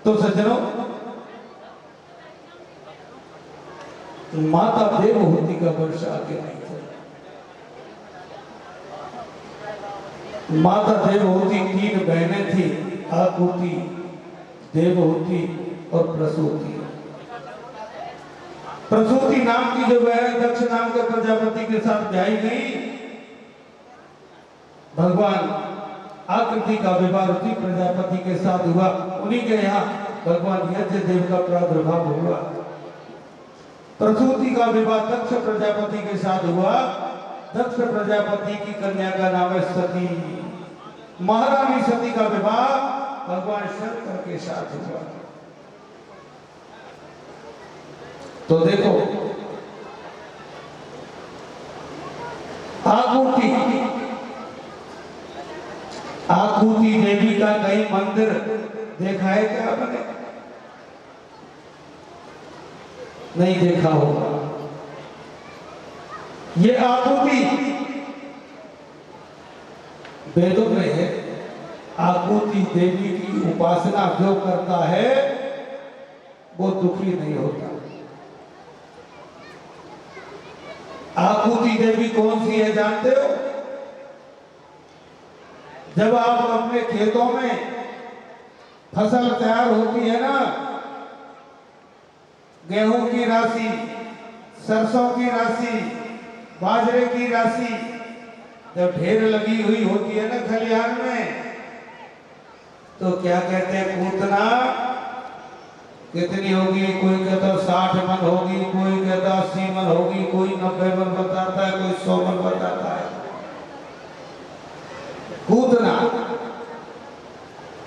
तो सज्जनों, माता देवहूति का वर्ष आगे नहीं था। माता देवहूति तीन बहनें थी, आकुति, देवहूति और प्रसूति। प्रसूति नाम की जो बहन दक्ष नाम के प्रजापति के साथ ब्याही गई, भगवान आकृति का विवाह रुचि प्रजापति के साथ हुआ। उन्हीं के यहाँ भगवान यज्ञ देव का प्रादुर्भाव हुआ। प्रसूति का विवाह दक्ष प्रजापति के साथ हुआ। दक्ष प्रजापति की कन्या का नाम है सती। महारानी सती का विवाह भगवान शंकर के साथ हुआ। तो देखो, आकुति देवी का कहीं मंदिर देखा है क्या आपने? नहीं देखा होगा। ये आकुति वेदों में है। आकुति देवी की उपासना जो करता है वो दुखी नहीं होता। आकुति देवी कौन सी है जानते हो? जब आप अपने खेतों में फसल तैयार होती है ना, गेहूं की राशि, सरसों की राशि, बाजरे की राशि जब ढेर लगी हुई होती है ना खलिहान में, तो क्या कहते हैं? पूतना कितनी होगी? कोई कहता 60 मन होगी, कोई कहता 80 मन होगी, कोई 90 मन बताता है, कोई 100 मन बताता है। कूदना,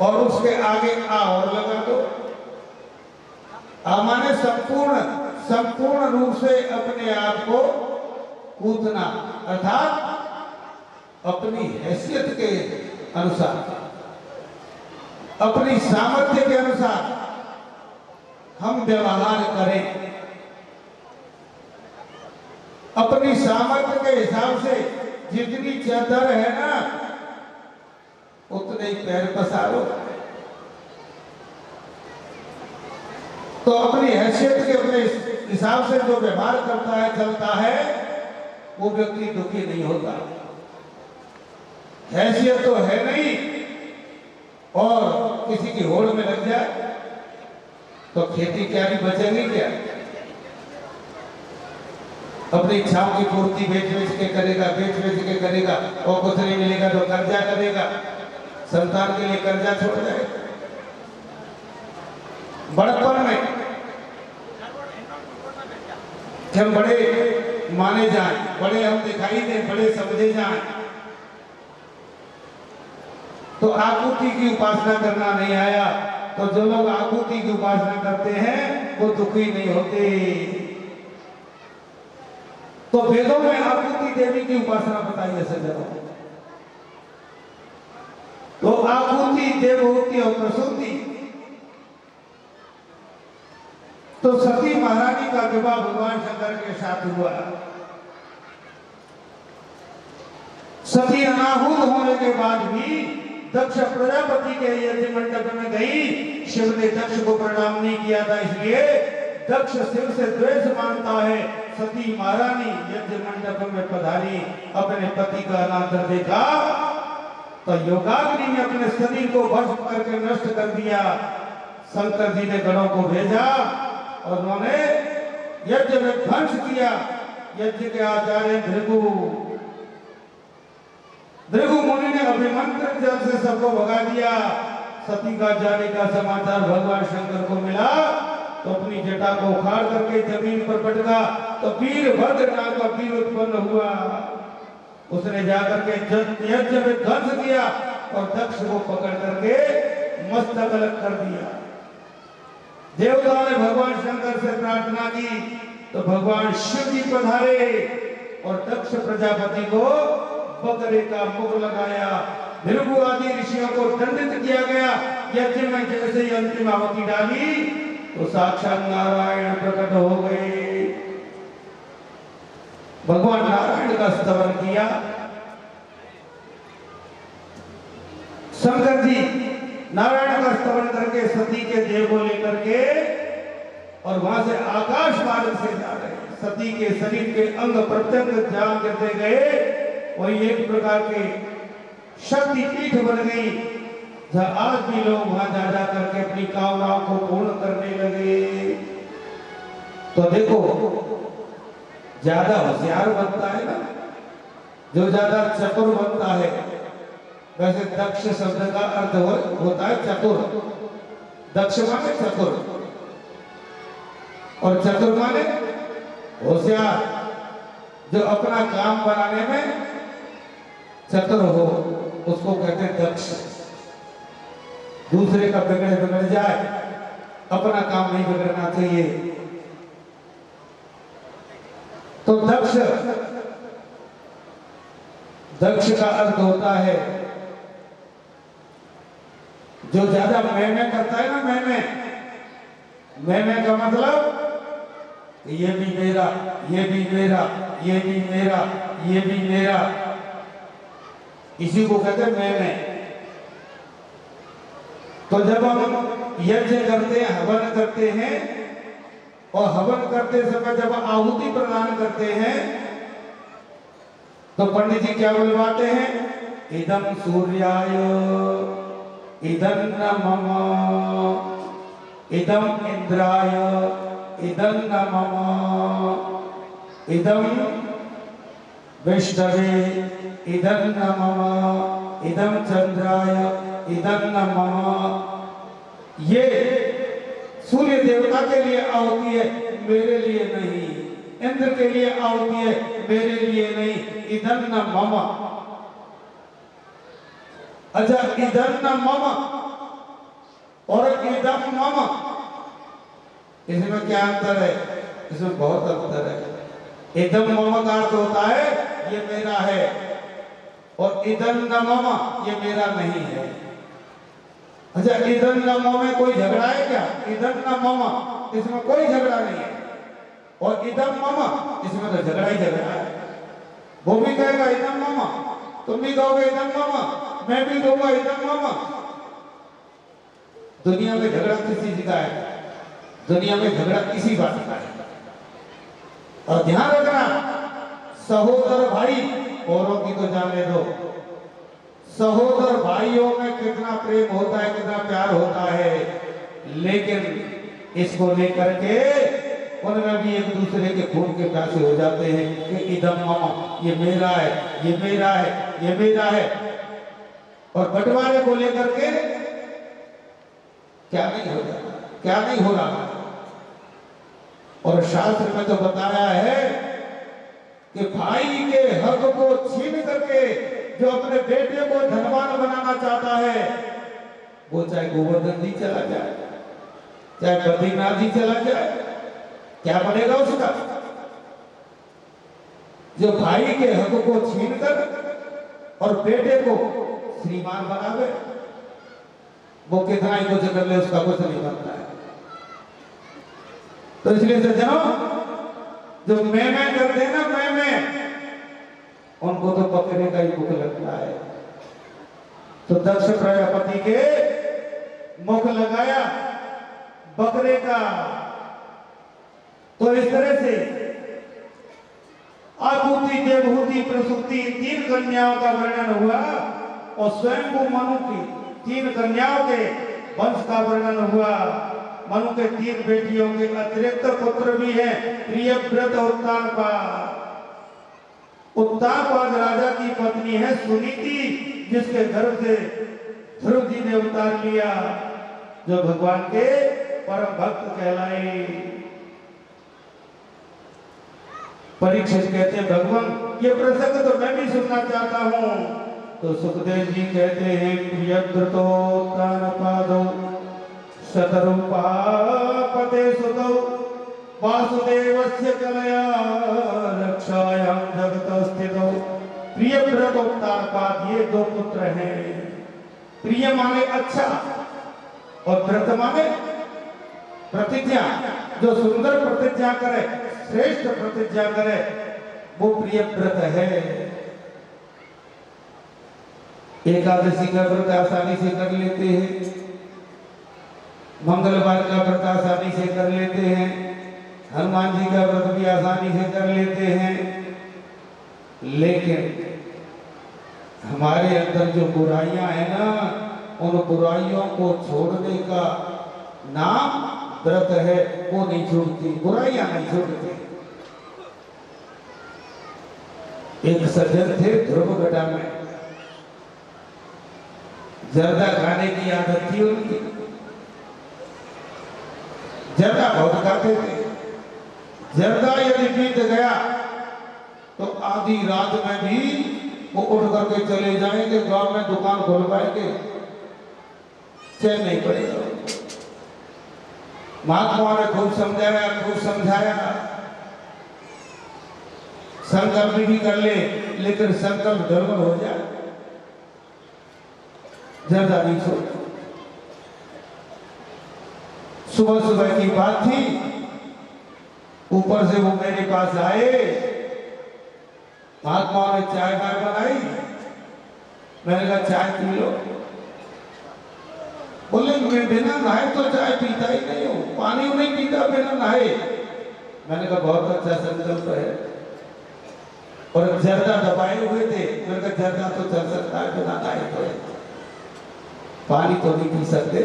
और उसके आगे आ और लगा दो। माने संपूर्ण रूप से अपने आप को कूदना, अर्थात अपनी हैसियत के अनुसार, अपनी सामर्थ्य के अनुसार हम व्यवहार करें। अपनी सामर्थ्य के हिसाब से जितनी चादर है ना, उतने ही पैर पसारो। तो अपनी हैसियत के अपने हिसाब से जो व्यवहार करता है, चलता है, वो व्यक्ति दुखी नहीं होता। हैसियत तो है नहीं और किसी की होड़ में लग जाए तो खेती क्यारी बचेगी क्या? अपनी इच्छाओं की पूर्ति बेच के करेगा, बेच के करेगा, और कुछ नहीं मिलेगा तो कर्जा करेगा, संतान के लिए कर्जा छोड़ जाए। बड़पन में हम बड़े माने जाएं, बड़े हम दिखाई दें, बड़े समझे जाएं, तो आकुति की उपासना करना नहीं आया। तो जो लोग आकुति की उपासना करते हैं वो दुखी नहीं होते। तो वेदों में आकुति देवी की उपासना बताइए सज्जनों। तो आकुति, देवहूति और प्रसूति। तो सती महारानी का विवाह भगवान शंकर के साथ हुआ। सती अनाहूत होने के बाद भी दक्ष प्रजापति के यज्ञ मंडप में गई। शिव ने दक्ष को प्रणाम नहीं किया था, इसलिए दक्ष शिव से द्वेष मानता है। सती महारानी यज्ञ मंडप में पधारी, अपने पति का अनादर देखा तो योगाग्नि ने अपने शरीर को भस्म करके नष्ट कर दिया। शंकर जी ने गणों को भेजा और उन्होंने यज्ञ में ध्वंस किया। यज्ञ के आचार्य भृगु मुनि ने अभिमंत्रित जल से सबको भगा दिया। सती का जाने का समाचार भगवान शंकर को मिला तो अपनी जटा को उखाड़ करके जमीन पर पटका तो वीरभद्र नाम का वीर उत्पन्न हुआ। उसने जाकर के यज्ञ में ध्वंस किया और दक्ष को पकड़ करके मस्तक अलग कर दिया। देवताओं ने भगवान शंकर से प्रार्थना की तो भगवान शिव जी पधारे और दक्ष प्रजापति को बकरे का मुख लगाया। भृगु आदि ऋषियों को दंडित किया गया। यज्ञ में जैसे ही अंतिम आहुति डाली तो साक्षात नारायण प्रकट हो गए। भगवान नारायण का स्तवन किया। शंकर जी नारायण का स्तवन करके सती के देह वहां से आकाश मार्ग से जा रहे हैं। सती के शरीर के अंग प्रत्यंग जहां गिरते गए वही एक प्रकार के शक्ति पीठ बन गई, जहां आज भी लोग वहां जा जा करके अपनी कामनाओं को पूर्ण करने लगे। तो देखो, ज्यादा होशियार बनता है ना, जो ज्यादा चतुर बनता है। वैसे दक्ष शब्द का अर्थ होता है चतुर। दक्ष माने चतुर और चतुर माने होशियार, जो अपना काम बनाने में चतुर हो उसको कहते हैं दक्ष। दूसरे का बिगड़ जाए, अपना काम नहीं बिगड़ना चाहिए। तो दक्ष का अर्थ होता है जो ज्यादा मैं करता है ना। मैं का मतलब ये भी मेरा, ये भी मेरा, ये भी मेरा, ये भी मेरा, इसी को कहते हैं मैं। तो जब हम यज्ञ करते हैं, हवन करते हैं, और हवन करते समय जब आहुति प्रदान करते हैं तो पंडित जी क्या बुलवाते हैं? इदम सूर्याय, इदं नमः, इदं इंद्राय, इदं नमः, इदं विष्णवे, इदं नमः, इदं चंद्राय, इदं नमः। ये सूर्य देवता के लिए आहुति है, मेरे लिए नहीं। इंद्र के लिए आहुति है, मेरे लिए नहीं। इदं नमः। अच्छा, इदं नमः और इदं मम, इसमें क्या अंतर है? इसमें बहुत अंतर है। इदं मम का अर्थ होता है ये मेरा है, और इदं नमः ये मेरा नहीं है। अच्छा, इदं नमः में कोई झगड़ा है क्या? इदं नमः इसमें कोई झगड़ा नहीं है, और इदं मम इसमें तो झगड़ा ही झगड़ा है। वो भी कहेगा इदं मम, तुम भी कहोगे इदं मम, मैं भी कहूंगा इदं मम। दुनिया में झगड़ा किसी चीज का है? दुनिया में झगड़ा किसी बात का है। और ध्यान रखना, सहोदर भाई, औरों की तो जाने दो, सहोदर भाइयों में कितना प्रेम होता है, कितना प्यार होता है, लेकिन इसको लेकर के उनमें भी एक दूसरे के खून के प्यासे हो जाते हैं कि इदं मम, ये मेरा है, ये मेरा है, ये मेरा है। और बंटवारे को लेकर के क्या नहीं हो रहा, क्या नहीं हो रहा। और शास्त्र में तो बताया है कि भाई के हक को छीन करके जो अपने बेटे को धनवान बनाना चाहता है, वो चाहे गोवर्धन जी चला जाए, चाहे बद्रीनाथ जी चला जाए, क्या बनेगा उसका? जो भाई के हक को छीन कर और बेटे को श्रीमान बनावे, वो कितना ही कुछ कर ले, उसका कुछ नहीं बनता है। तो इसलिए सज्जनों, जो मैं करते हैं ना, मैं उनको तो बकरे का ही मुख लगता है। तो दक्ष प्रजापति के मुख लगाया बकरे का। तो इस तरह से आहुति, देवहूति, प्रसूति, तीन कन्याओं का वर्णन हुआ, और स्वयं मनु की तीन कन्याओं के वंश का वर्णन हुआ। मनु के तीन बेटियों के अतिरिक्त पुत्र भी हैं, प्रियव्रत और उत्तानपाद। उत्तानपाद राजा की पत्नी है सुनीति, जिसके गर्भ से ध्रुव जी ने उतार लिया, जो भगवान के परम भक्त कहलाए। परीक्षित कहते हैं, भगवान ये प्रसंग तो मैं भी सुनना चाहता हूँ। तो सुखदेव जी कहते हैं, प्रियव्रतो उत्तानपादो शतरूपापते सुतौ वासुदेवस्य कलया रक्षायां जगत स्थितौ। प्रियव्रत उत्तानपाद, ये दो पुत्र हैं। प्रिय माने अच्छा, और व्रत माने प्रतिज्ञा। जो सुंदर प्रतिज्ञा करे, श्रेष्ठ प्रतिज्ञा करे, वो प्रियव्रत है। एकादशी का व्रत आसानी से कर लेते हैं, मंगलवार का व्रत आसानी से कर लेते हैं, हनुमान जी का व्रत भी आसानी से कर लेते हैं, लेकिन हमारे अंदर जो बुराइयां हैं ना, उन बुराइयों को छोड़ने का नाम व्रत है। वो नहीं छूटती, बुराइयां नहीं छूटती। एक सज्जन थे ध्रुवगढ़ा में, जर्दा खाने की आदत थी उनकी, जर्दा बहुत खाते थे। जर्दा यदि बीत गया तो आधी रात में भी वो उठ करके चले जाएंगे, गांव में दुकान खुलवाएंगे, चैन नहीं पड़ेगा। महात्मा ने खूब समझाया, खूब समझाया, संकल्प भी कर ले, लेकिन संकल्प गड़बड़ हो जाए, जर्दा नहीं छोड़। सुबह सुबह की बात थी, ऊपर से वो मेरे पास आए, महात्मा ने चाय बनाई, मैंने कहा चाय पी लो। बोले मैं बिना नहाए तो चाय पीता ही नहीं हूँ, पानी नहीं पीता बिना नहाए। मैंने कहा बहुत अच्छा संकल्प है। और जर्दा दबाए हुए थे, मैंने कहा जर्दा तो चल सकता है बिना नहाए, तो पानी तो नहीं पी सकते,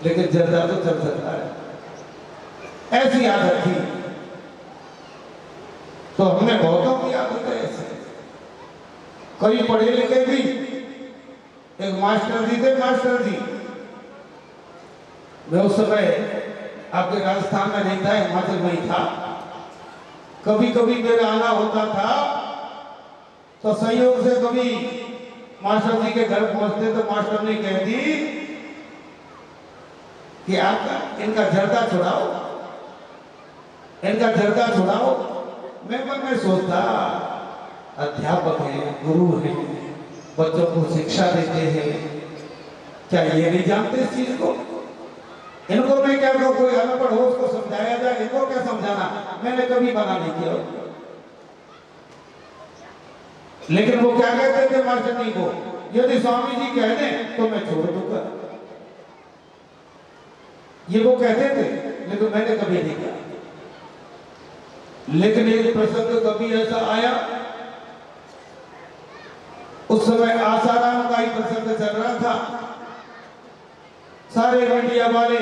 लेकिन जर्दा तो चल सकता है। ऐसी आदत थी। तो हमने बहुतों की आदत है ऐसे। कई पढ़े लिखे भी, एक मास्टर जी थे, मास्टर जी, मैं उस समय आपके राजस्थान में नहीं था, हिमाचल में ही था। कभी कभी मेरा आना होता था तो संयोग से कभी मास्टर जी के घर पहुंचते तो मास्टर ने कह दी कि आपका इनका जर्दा छुड़ाओ, इनका जर्दा छुड़ाओ। मैं मन में सोचता, अध्यापक हैं, गुरु हैं, बच्चों को शिक्षा देते हैं, क्या ये नहीं जानते इस चीज को? इनको मैं क्या कहूँ, कोई अनपढ़ हो उसको समझाया जाए, इनको क्या समझाना? मैंने कभी मना नहीं किया। लेकिन वो क्या कहते थे मास्टर जी को, यदि स्वामी जी कह दें तो मैं छोड़ दूंगा, ये वो कहते थे, लेकिन मैंने कभी नहीं किया। लेकिन एक प्रसंग कभी ऐसा आया, उस समय आसाराम का ही प्रसंग चल रहा था। सारे मीडिया वाले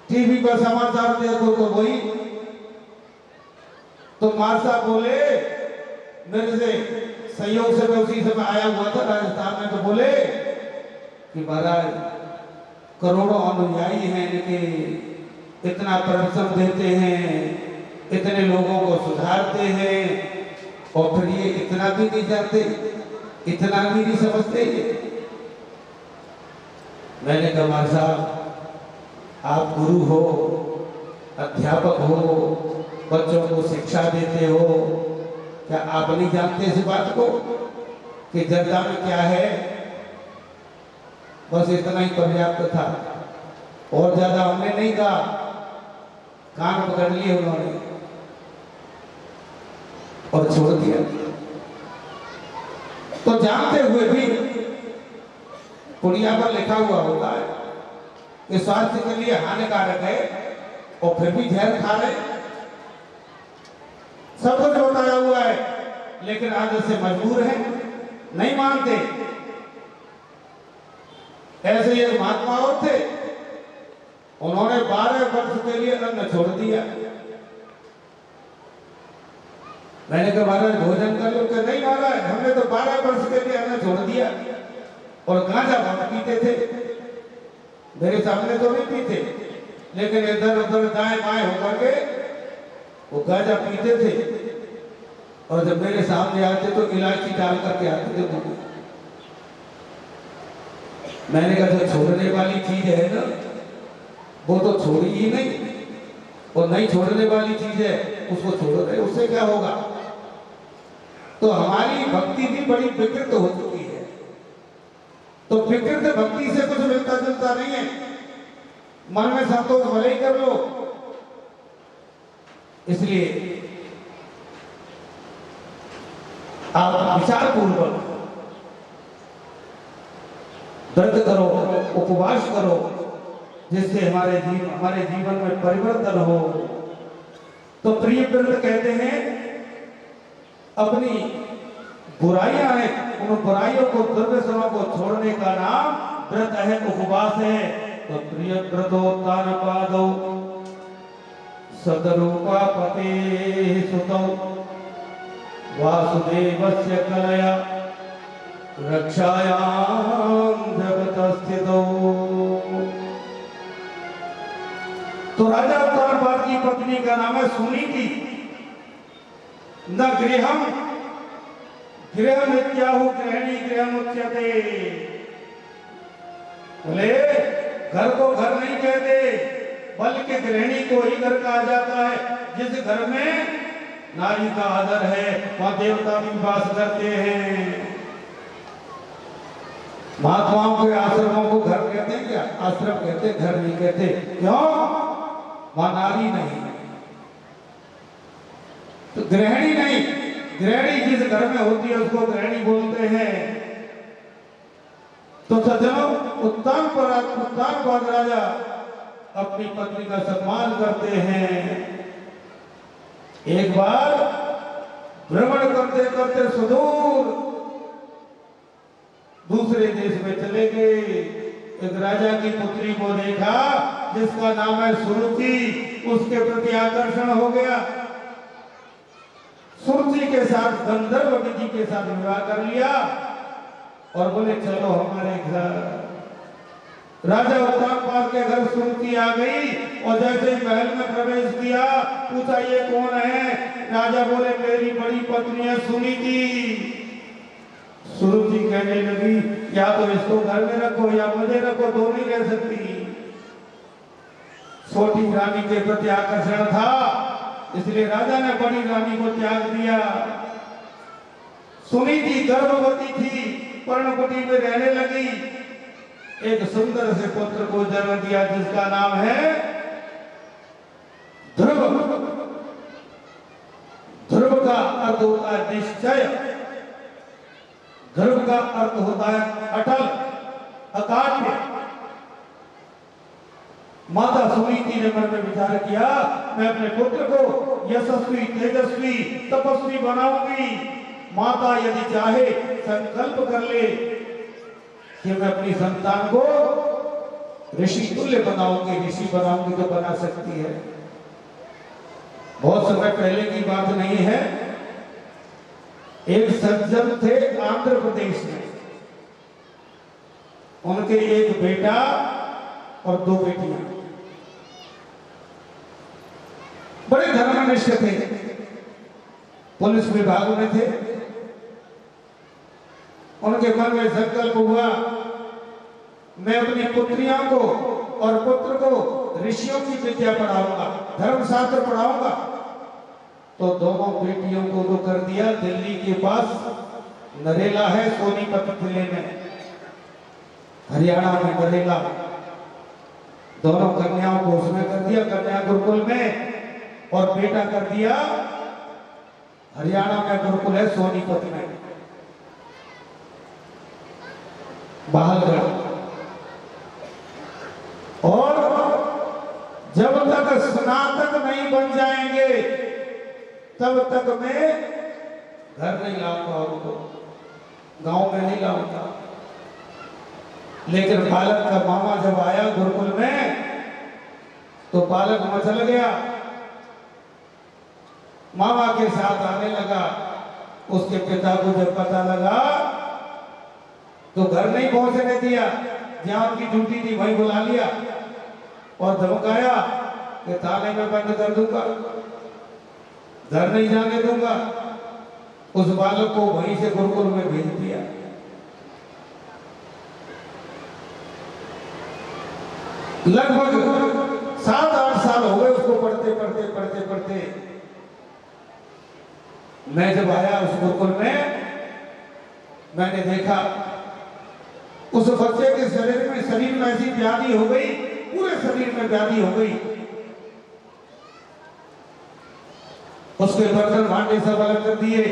टीवी पर समाचार देखो तो वही, तो मार साहब बोले मेरे से, संयोग से मैं उसी समय आया हुआ था राजस्थान में, तो बोले कि महाराज करोड़ों अनुयायी हैं इनके, इतना प्रवचन देते हैं, इतने लोगों को सुधारते हैं, और फिर ये इतना भी नहीं जानते, इतना भी नहीं समझते। मैंने कहा मार साहब आप गुरु हो, अध्यापक हो, बच्चों को शिक्षा देते हो, क्या आप नहीं जानते इस बात को कि जर्दा में क्या है? बस इतना ही पर्याप्त था, और ज्यादा हमने नहीं कहा। कान पकड़ लिए उन्होंने और छोड़ दिया। तो जानते हुए भी पुड़िया पर लिखा हुआ होता है कि स्वास्थ्य के लिए हानिकारक है, और फिर भी जहर खा रहे। सब कुछ बताया हुआ है, लेकिन आदत से मजबूर है, नहीं मानते। ऐसे एक महात्मा और थे, उन्होंने 12 वर्ष के लिए अन्न छोड़ दिया। मैंने कहा महाराज भोजन कर लो, कि नहीं महाराज हमने तो 12 वर्ष के लिए अन्न छोड़ दिया। और गांजा बहुत पीते थे, मेरे सामने तो नहीं पीते, लेकिन इधर उधर दाएं बाएं होकर के वो गांजा पीते थे, और जब मेरे सामने आते तो इलायची डाल करके आते थे मुंह में। मैंने कहा जो छोड़ने वाली चीज है ना, वो तो छोड़ी ही नहीं, और नहीं छोड़ने वाली चीज है उसको छोड़ रहे, उससे क्या होगा? तो हमारी भक्ति भी बड़ी विकृत हो चुकी है। तो विकृत भक्ति से कुछ मिलता जुलता नहीं है। मन में संतोष भले ही कर लो। इसलिए आप विचार पूर्वक व्रत करो, उपवास करो, जिससे हमारे जीवन में परिवर्तन हो। तो प्रिय व्रत कहते हैं अपनी बुराइयां हैं, उन बुराइयों को, दुर्व्यसनों को छोड़ने का नाम व्रत है, उपवास है। तो प्रिय व्रतोत्तान पादो सदरूपा पते सुतौ वासुदेवस्य कलया रक्षायां जगतस्थितौ। तो राजा उत्तानपाद की पत्नी का नाम है सुनीति। न गृहम गृहमित्याहु गृहिणी गृहमुच्यते। बोले घर को घर नहीं कहते, बल्कि गृहिणी को ही घर कहा जाता है। जिस घर में नारी का आदर है वहां देवता भी वास करते हैं। महात्माओं के आश्रमों को घर कहते हैं क्या? आश्रम कहते, घर नहीं कहते। क्यों? वहां नारी नहीं, तो गृहिणी नहीं। गृहिणी जिस घर में होती है उसको गृहिणी बोलते हैं। तो सज्जनों, उत्तानपाद राजा अपनी पत्नी का सम्मान करते हैं। एक बार भ्रमण करते करते सुदूर दूसरे देश में चले गए। एक राजा की पुत्री को देखा जिसका नाम है सुरुचि। उसके प्रति आकर्षण हो गया। सुरुचि के साथ गंधर्व विधि के साथ विवाह कर लिया और बोले चलो हमारे घर। राजा उत्तानपाद के घर सुरुचि आ गई और जैसे ही महल में प्रवेश किया, पूछा ये कौन है? राजा बोले मेरी बड़ी पत्नी है सुनीति। सुरुचि कहने लगी या तो इसको घर में रखो या मुझे रखो, दो नहीं रह सकती। छोटी रानी के प्रति आकर्षण था, इसलिए राजा ने बड़ी रानी को त्याग दिया। सुनीति गर्भवती थी, पर्णकुटी में रहने लगी। एक सुंदर से पुत्र को जन्म दिया जिसका नाम है ध्रुव। ध्रुव का अर्थ होता है निश्चय, ध्रुव का अर्थ होता है अटल, अकाट्य। माता सुनीति ने मन में विचार किया मैं अपने पुत्र को यशस्वी, तेजस्वी, तपस्वी बनाऊंगी। माता यदि चाहे संकल्प कर ले कि मैं अपनी संतान को ऋषि तुल्य बनाऊंगी, ऋषि बनाऊंगी, तो बना सकती है। बहुत समय पहले की बात नहीं है। एक सज्जन थे आंध्र प्रदेश में। उनके एक बेटा और दो बेटियां, बड़े धर्मनिष्ठ थे, पुलिस विभाग में थे। उनके मन में संकल्प हुआ मैं अपनी पुत्रियों को और पुत्र को ऋषियों की विद्या पढ़ाऊंगा, धर्मशास्त्र पढ़ाऊंगा। तो दोनों बेटियों को तो कर दिया दिल्ली के पास नरेला है, सोनीपत जिले में, हरियाणा में नरेला। दोनों कन्याओं को उसमें कर दिया, कन्या गुरुकुल में, और बेटा कर दिया हरियाणा में गुरुकुल है सोनीपत में, बहालगढ़। और जब तक स्नातक नहीं बन जाएंगे तब तक मैं घर नहीं लाऊंगा, उनको गांव में नहीं लाऊंगा। लेकिन बालक का मामा जब आया गुरुकुल में तो बालक मचल गया, मामा के साथ आने लगा। उसके पिता को जब पता लगा तो घर नहीं पहुंचने दिया, जहां उनकी ड्यूटी थी वहीं बुला लिया और धमकाया कि थाने में बंद कर दूंगा, घर नहीं जाने दूंगा। उस बालक को वहीं से गुरुकुल में भेज दिया। लगभग 7-8 साल हो गए उसको पढ़ते। मैं जब आया उस गुरुकुल में, मैंने देखा उस बच्चे के शरीर में ऐसी व्याधि हो गई, पूरे शरीर में व्याधि हो गई। उसके बर्तन भांडे सब अलग कर दिए,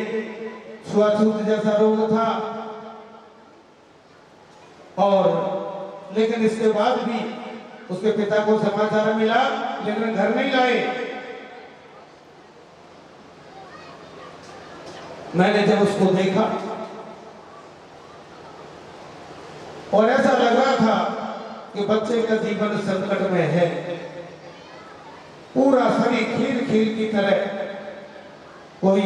छुआछूत जैसा रोग था। और लेकिन इसके बाद भी उसके पिता को समाचार मिला लेकिन घर नहीं लाए। मैंने जब उसको देखा और ऐसा लग रहा था कि बच्चे का जीवन संकट में है। पूरा शरीर खीर खीर की तरह। कोई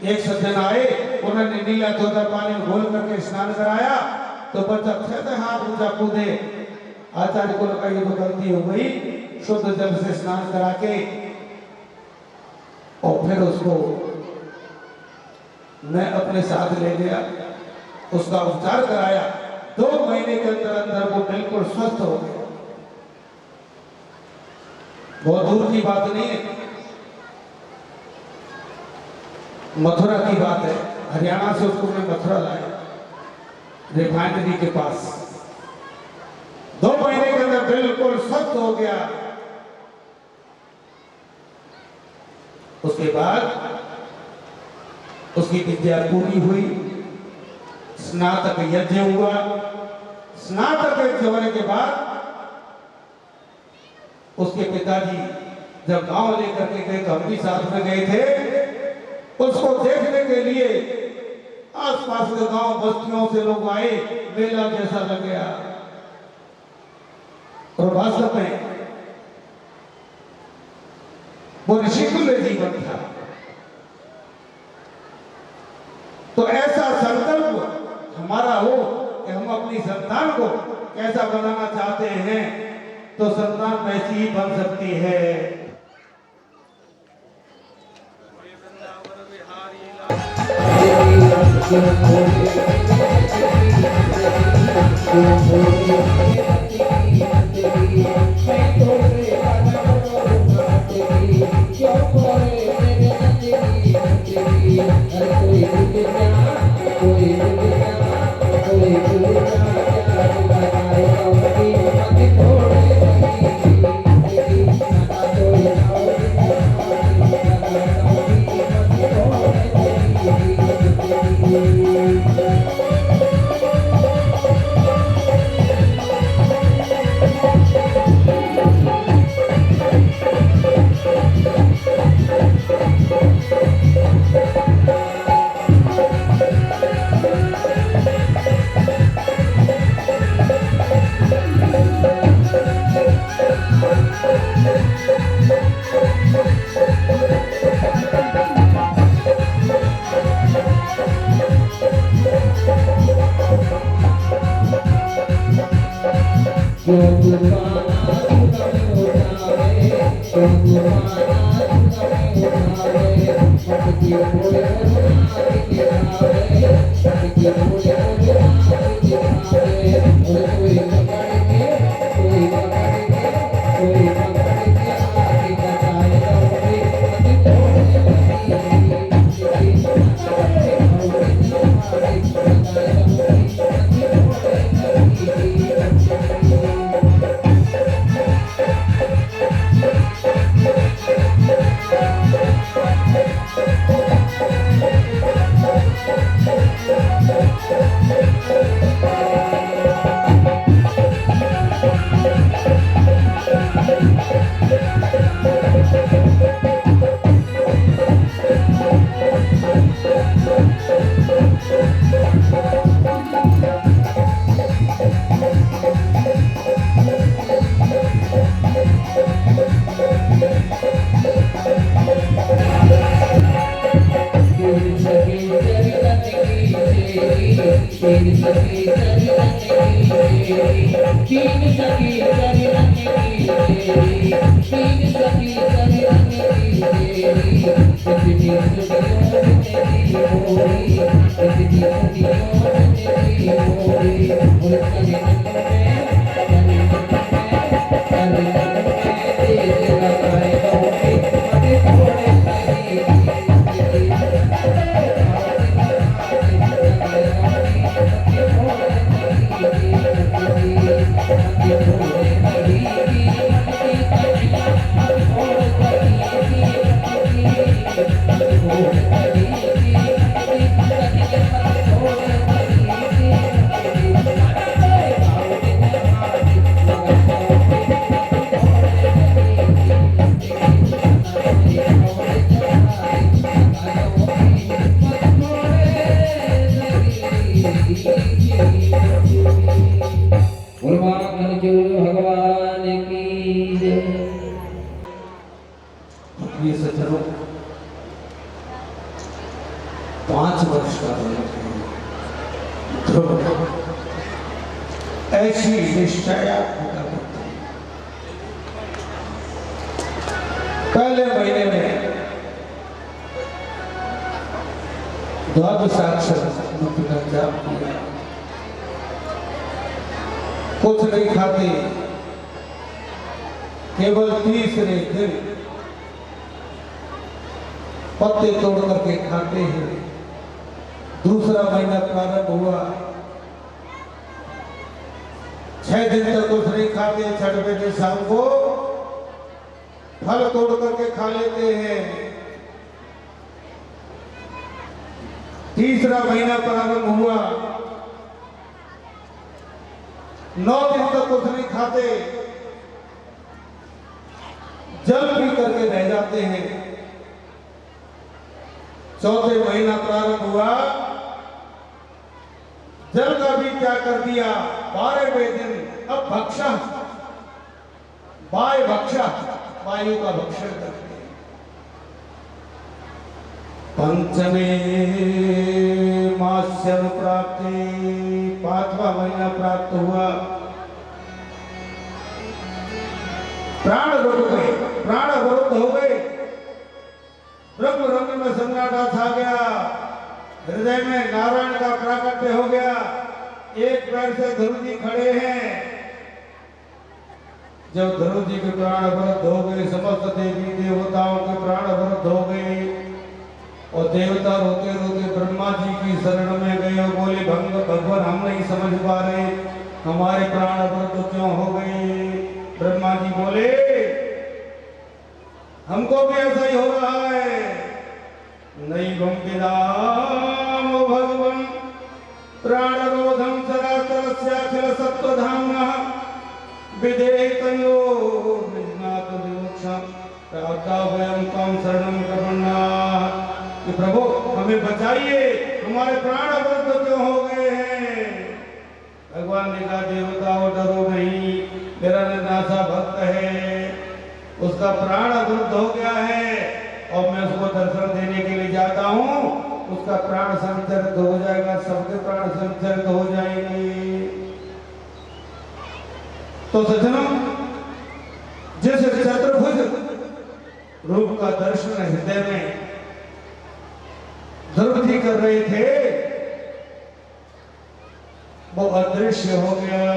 एक सज्जन आए, उन्होंने नीला धोता पानी में घोल करके स्नान कराया तो बच्चा कहते हाथ ऊंचा कूदे। आचार्य को लगा ये तो गलती हो गई, शुद्ध जल से स्नान करा के और फिर उसको मैं अपने साथ ले गया, उसका उपचार कराया। 2 महीने के अंदर अंदर वो बिल्कुल स्वस्थ हो गया। बहुत दूर की बात नहीं है, मथुरा की बात है। हरियाणा से उसको मैं मथुरा लाया, रिफाइनरी के पास। 2 महीने के अंदर बिल्कुल स्वस्थ हो गया। उसके बाद उसकी विद्या पूरी हुई, स्नातक यज्ञ हुआ। स्नातक यज्ञ होने के बाद उसके पिताजी जब गांव लेकर के गए तो हम भी साथ में गए थे। उसको देखने के लिए आसपास के गांव बस्तियों से लोग आए, मेला जैसा लग गया। और वास्तव में वो ऋषिकुल्य जीवन था। तो ऐसा संकल्प हमारा हो कि हम अपनी संतान को कैसा बनाना चाहते हैं तो संतान वैसी ही बन सकती है। अर्जुन भगवान की जय। ये सज्जनों 5 वर्ष का तो ऐसी निश्चया पहले महीने में द्वादशाक्षर मंत्र का जाप किया, कुछ नहीं खाते, केवल तीसरे दिन पत्ते तोड़ करके खाते हैं। दूसरा महीना प्रारंभ हुआ, 6 दिन तक कुछ नहीं खाते, 6वें दिन शाम को फल तोड़ करके खा लेते हैं। तीसरा महीना प्रारंभ हुआ, 9 दिन तक कुछ नहीं खाते, जल पी करके रह जाते हैं। चौथे महीना प्रारंभ हुआ, जल का भी त्याग कर दिया। 12वें दिन अब भक्षा, वाय भक्षा, वायु का भक्षण करते हैं। पंचमे मास्यन प्राप्ति, 5वां महीना प्राप्त हुआ, प्राण रुक गए, प्राण अवरुद्ध हो गए, ब्रह्म रंग में सन्नाटा छा गया, हृदय में नारायण का प्राकट्य हो गया। एक पैर से ध्रुव जी खड़े हैं। जब ध्रुव जी के प्राण अवरुद्ध हो गए, समस्त देवी देवताओं के प्राण अवरुद्ध हो गए और देवता रोते रोते ब्रह्मा जी की शरण में गए और बोले, भगवान हम नहीं समझ पा रहे, हमारे प्राण अवरुद्ध क्यों हो गए। ब्रह्मा जी बोले, हमको भी ऐसा ही हो रहा है। नैवं विदाम भगवन् प्राणरोधं चराचरस्याखिल सत्त्वधाम्नः विधेयतयो निज्ञात विमोक्षं प्राप्ताभयं त्वं शरणं प्रपन्नाः। कि प्रभु हमें बचाइए, हमारे प्राण अवरुद्ध क्यों हो गए हैं। भगवान ने कहा, देवताओं डरो नहीं, मेरा निराशा भक्त है, उसका प्राण अवरुद्ध हो गया है और मैं उसको दर्शन देने के लिए जाता हूँ, उसका प्राण संचरित हो जाएगा, सबके प्राण संचरित हो जाएंगे। तो सज्जनों, जिस चतुर्भुज रूप का दर्शन हृदय में ध्रुव जी कर रहे थे, वो अदृश्य हो गया।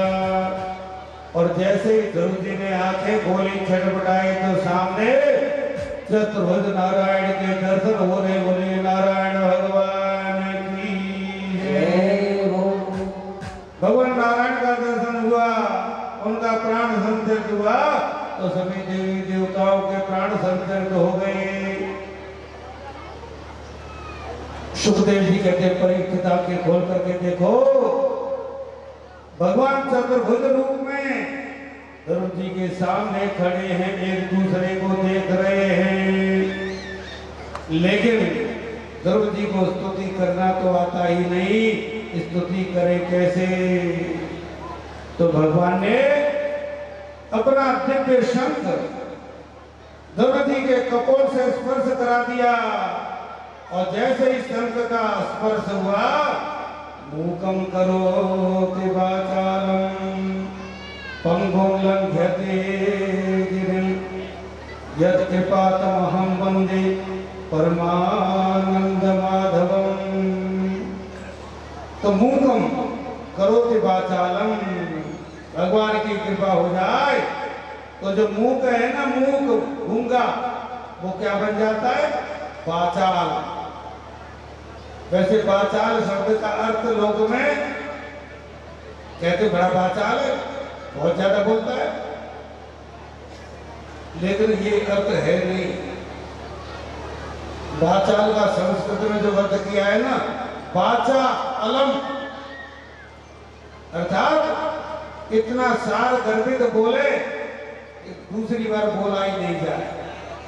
और जैसे ही ध्रुव जी ने आंखें खोली, छटपटाई, तो सामने चतुर्भुज नारायण के दर्शन हो रहे। बोले नारायण भगवान की जय। भगवान नारायण का दर्शन हुआ, उनका प्राण संचरित हुआ, तो सभी देवी देवताओं के प्राण संचरित हो गए। सुखदेव जी कहते, परीक्षित आंखें खोल करके देखो, भगवान चतुर्भुज रूप में ध्रुव जी के सामने खड़े हैं, एक दूसरे को देख रहे हैं। लेकिन ध्रुव जी को स्तुति करना तो आता ही नहीं, स्तुति करे कैसे। तो भगवान ने अपना दिव्य शंख ध्रुव जी के कपोल से स्पर्श करा दिया और जैसे ही शंख का स्पर्श हुआ, मूकं करोति वाचालं पंगुं लंघयते गिरिं यत्कृपातमहं वन्दे परमानंद माधवं। तो मूकं करोति वाचालं, भगवान की कृपा हो जाए तो जो मूक है ना, मूक गूंगा, वो क्या बन जाता है, वाचाल। वैसे वाचाल शब्द का अर्थ लोगों में कहते बड़ा वाचाल है, बहुत ज्यादा बोलता है, लेकिन ये अर्थ है नहीं। वाचाल का संस्कृत में जो अर्थ किया है ना, वाचा अलम, अर्थात इतना सार गर्भित बोले दूसरी बार बोला ही नहीं जाए,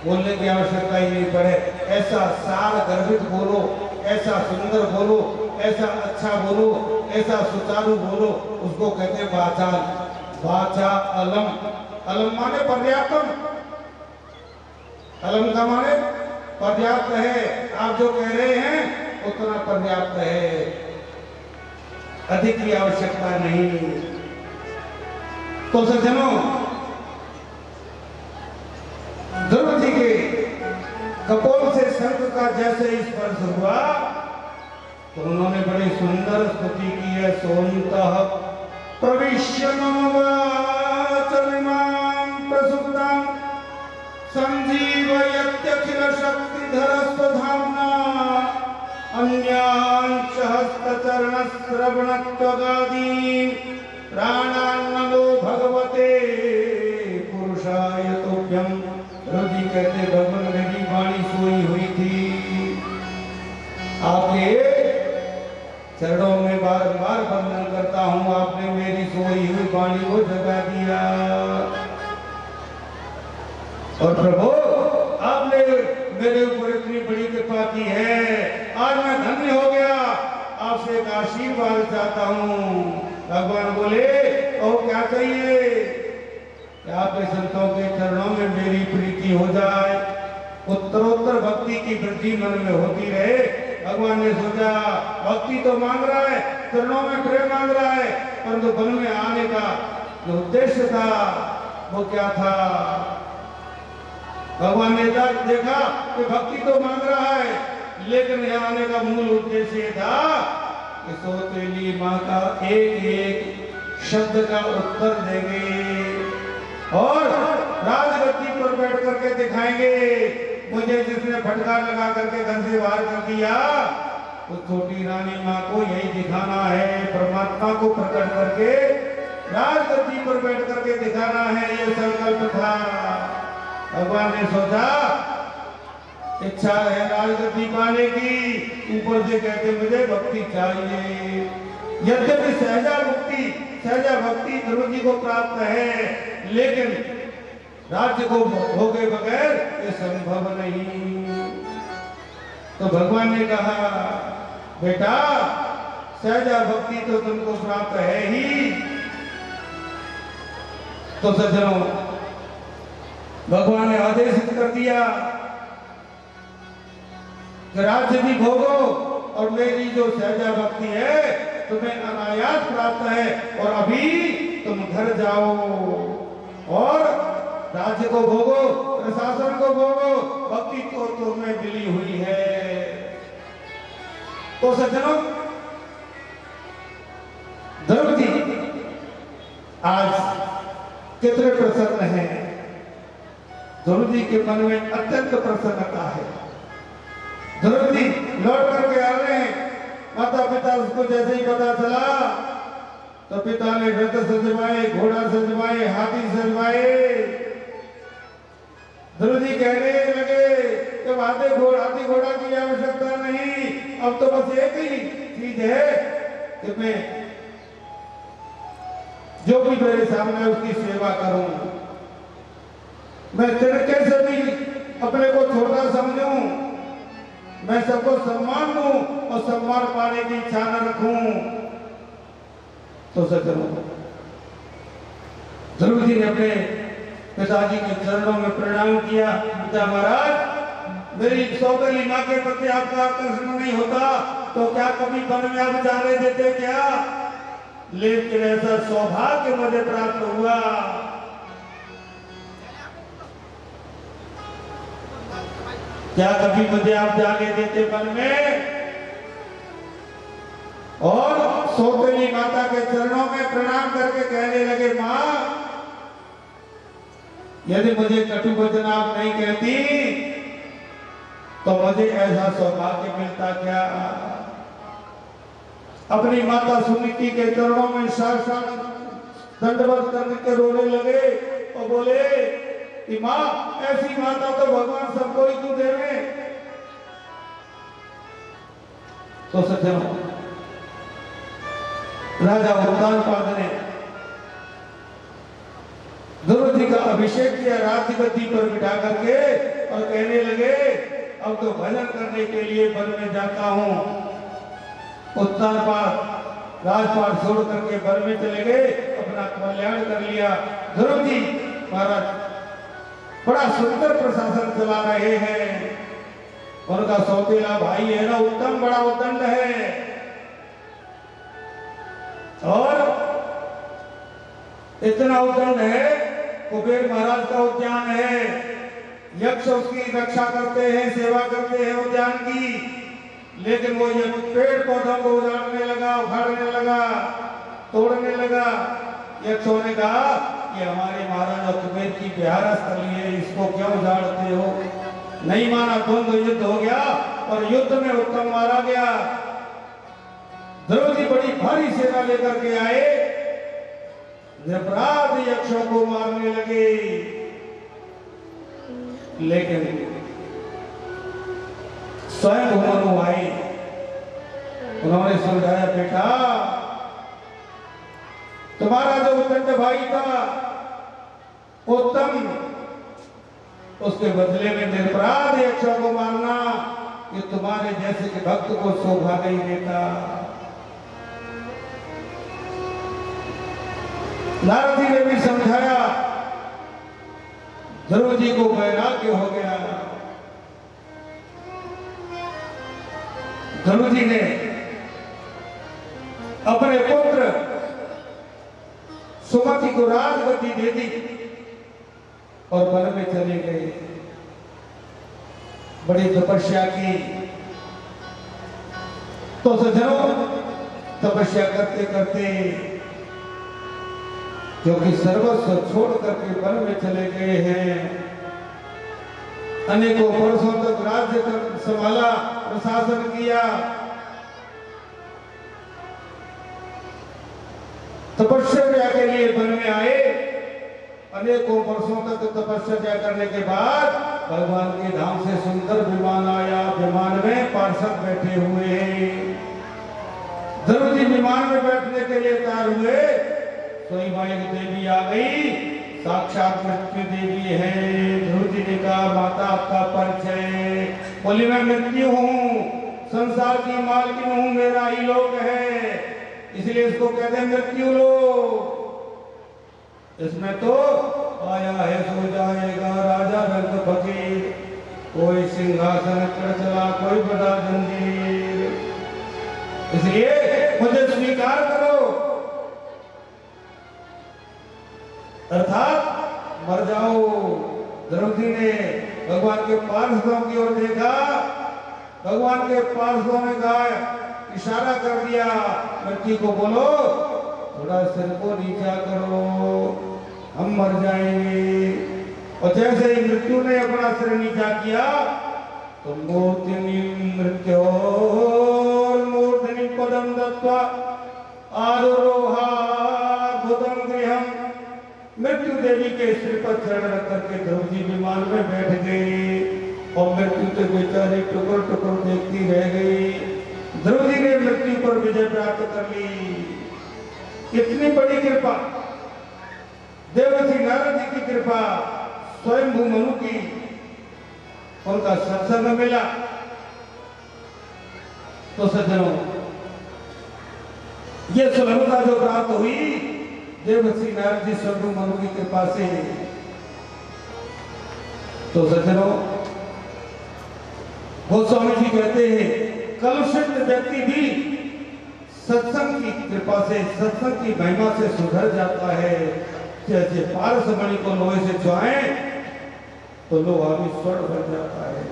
बोलने की आवश्यकता ही नहीं पड़े। ऐसा सार गर्भित बोलो, ऐसा सुंदर बोलो, ऐसा अच्छा बोलो, ऐसा सुचारू बोलो, उसको कहते हैं वाचाल। वाचा अलम, अलम माने पर्याप्तम, अलम का माने पर्याप्त है, आप जो कह रहे हैं उतना पर्याप्त है, अधिक की आवश्यकता नहीं। तो सज्जनों, ध्रुव जी के कपोल से शंख का जैसे स्पर्श हुआ तो उन्होंने बड़ी सुंदर स्तुति की है। सोन्तः प्रविश्य मम वाचमिमां प्रसुप्तां संजीवयत्यखिल शक्तिधर स्वधाम्ना अन्यांच हस्तचरण श्रवणत्वगादीन् प्राणान्नमो भगवते पुरुषाय तुभ्यं। रुचि कहते भगवान मेरी वाणी सोई हुई थी, आपके चरणों में बार बार वंदन करता हूं, आपने मेरी सोई हुई वाणी को जगा दिया। और प्रभु आपने मेरे ऊपर इतनी बड़ी कृपा की है, आज मैं धन्य हो गया, आपसे एक आशीर्वाद चाहता हूं। भगवान बोले ओ क्या चाहिए? कि आपके संतों के चरणों में मेरी प्रीति हो जाए, उत्तरोत्तर भक्ति की वृद्धि मन में होती रहे। भगवान ने सोचा भक्ति तो मांग रहा है, चरणों में प्रेम मांग रहा है, परंतु वन में आने का जो उद्देश्य था वो क्या था? भगवान ने देखा कि भक्ति तो मांग रहा है, लेकिन यहाँ आने का मूल उद्देश्य था कि सौतेली माँ का एक एक शब्द का उत्तर देंगे और राजगद्दी पर बैठ करके दिखाएंगे। मुझे जिसने फटकार लगा करके घर से बाहर कर दिया, तो छोटी रानी माँ को यही दिखाना है, परमात्मा को प्रकट करके राजगद्दी पर बैठ करके दिखाना है, ये संकल्प था। भगवान ने सोचा इच्छा है राजगद्दी पाने की, ऊपर से कहते मुझे भक्ति चाहिए। यद्यपि सहजा भक्ति ध्रुव जी को प्राप्त है, लेकिन राज्य को भोगे बगैर ये संभव नहीं। तो भगवान ने कहा बेटा सहजा भक्ति तो तुमको प्राप्त है ही। तो सज्जनों, भगवान ने आदेशित कर दिया कि राज्य भी भोगो और मेरी जो सहजा भक्ति है तुम्हें अनायास प्राप्त है, और अभी तुम घर जाओ और राज्य को भोगो, प्रशासन को भोगो, भक्ति तो तुम्हें मिली हुई है। तो सज्जनों, ध्रुव जी आज कितने प्रसन्न हैं। ध्रुव जी के मन में अत्यंत प्रसन्नता है। ध्रुव जी लौट करके आ रहे हैं, माता पिता उसको जैसे ही पता चला तो पिता ने रथ सजवाए, घोड़ा सजवाए, हाथी सजवाए। ध्रुव जी कहने लगे कि हाथी घोड़ा की आवश्यकता नहीं, अब तो बस एक ही चीज है कि मैं जो भी मेरे सामने उसकी सेवा करूं, मैं तिनके से भी अपने को छोटा समझूं, मैं सबको सम्मान दूं और सम्मान पाने की इच्छा न रखूं। तो सज्जनों, ध्रुव जी ने अपने पिताजी के चरणों में प्रणाम किया। पिता महाराज, मेरी सौतेली माँ के प्रति आपका आकर्षण नहीं होता तो क्या कभी वन में आप जाने देते क्या? लेकिन ऐसा सौभाग्य मुझे प्राप्त हुआ। क्या कभी मुझे आप जाने देते वन में? और सौतेली माता के चरणों में प्रणाम करके कहने लगे माँ, यदि मुझे कटु वचन आप नहीं कहती तो मुझे ऐसा सौभाग्य मिलता क्या? अपनी माता सुनीति के चरणों में साक्षात दंडवत करके रोने लगे और बोले कि माँ, ऐसी माता तो भगवान सबको ही क्यों देवे। तो सज्जनों, राजा उत्तानपाद ने ध्रुव जी का अभिषेक किया राज्य गद्दी पर बिठा करके और कहने लगे अब तो भजन करने के लिए वन में जाता हूं। उत्तानपाद राजपाट छोड़ करके वन में चले गए, अपना कल्याण कर लिया। ध्रुव जी महाराज बड़ा सुंदर प्रशासन चला रहे हैं। उनका सौतेला भाई है ना उत्तम, बड़ा उद्दंड है और इतना उद्दंड है, कुबेर महाराज का उद्यान है, यक्ष उसकी रक्षा करते हैं, सेवा करते हैं उद्यान की। लेकिन वो ये पेड़ पौधों को उजाड़ने लगा, उखाड़ने लगा, तोड़ने लगा। यक्षों ने कहा कि हमारे महाराजा कुबेर की विहार स्थली है, इसको क्यों उजाड़ते हो? नहीं माना, द्वंद्व युद्ध हो गया और युद्ध में उत्तम मारा गया। ध्रुव जी बड़ी भारी सेना लेकर के आए, निरपराध यक्षों को मारने लगे। लेकिन स्वयं मनु आए, उन्होंने समझाया बेटा तुम्हारा जो उद्दंड भाई था उत्तम, उसके बदले में निरपराध यक्षों को मारना ये तुम्हारे जैसे के भक्त को शोभा नहीं देता। नारद जी ने भी समझाया, ध्रुव जी को वैराग्य हो गया। ध्रुव जी ने अपने पुत्र सुमति को राजगद्दी दे दी और वन में चले गए। बड़ी तपस्या की। तो सज्जनों तपस्या करते करते क्योंकि सर्वस्व छोड़ करके वन में चले गए हैं, अनेकों वर्षों तक राज्य संभाला, प्रशासन किया, तपस्या के लिए वन में आए। अनेकों वर्षों तक तपस्या करने के बाद भगवान के धाम से सुंदर विमान आया। विमान में पार्षद बैठे हुए हैं। ध्रुव जी विमान में बैठने के लिए तैयार हुए, सोई माई देवी आ गई, साक्षात मृत्यु देवी है। ध्रुव जी ने कहा माता आपका परिचय? बोली मैं मृत्यु हूँ, संसार की मालकिन हूँ, मेरा ही लोक है, इसलिए इसको कहते हैं मृत्यु लोक। इसमें तो आया है सो जाएगा, राजा रंग फकीर, कोई सिंहासन चढ़ चला, कोई बड़ा जंजीर, इसलिए मुझे स्वीकार करो। अर्थात मर जाओ। ध्रुव जी ने भगवान के पार्षदों की ओर देखा, भगवान के पार्षदों ने कहा, इशारा कर दिया मृत्यु को, बोलो थोड़ा सिर को नीचा करो, हम मर जाएंगे। और जैसे ही मृत्यु ने अपना सिर नीचा किया तो मूर्तिनी मृत्यो मूर्तिनी पदम दत्वा आरोहा भूतम गृहम। मृत्यु देवी के सिर पर चढ़ रख करके ध्रुव जी विमान में बैठ गए और मृत्यु तो बेचारे टुकड़ टुकड़ देखती रह गई। ध्रुव जी ने मृत्यु पर विजय प्राप्त कर ली। इतनी बड़ी कृपा, देवर्षि नारद जी की कृपा, स्वयं मनु की, उनका सत्संग मिला। तो सज्जनों ये सुलभता जो प्राप्त हुई देवर्षि नारद जी स्वयं मनु की कृपा से। तो सज्जनों गोस्वामी जी कहते हैं कलुषित व्यक्ति भी सत्संग की कृपा से, सत्संग की महिमा से सुधर जाता है। जैसे पारस मणि को लोहे से छुआए तो लोहा भी स्वर्ण बन जाता है।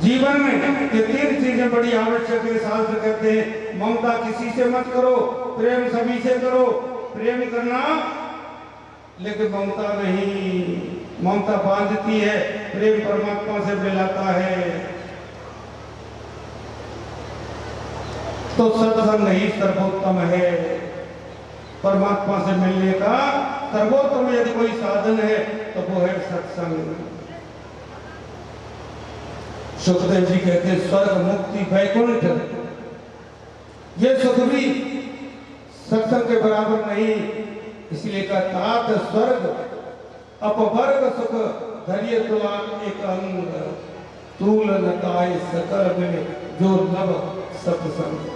जीवन में ये तीन चीजें बड़ी आवश्यक है। शास्त्र कहते हैं ममता किसी से मत करो, प्रेम सभी से करो। प्रेम करना लेकिन ममता नहीं, ममता बांधती है, प्रेम परमात्मा से मिलाता है। तो सत्संग ही सर्वोत्तम है। परमात्मा से मिलने का सर्वोत्तम यदि कोई साधन है तो वो है सत्संग। सुखदेव जी कहते हैं स्वर्ग मुक्ति वैकुंठ ये सुख भी सत्संग के बराबर नहीं। इसलिए का तात स्वर्ग अपवर्ग सुख धैर्य तुला एक अंग, तूल नताय सकल मिले जो नव सत्संग।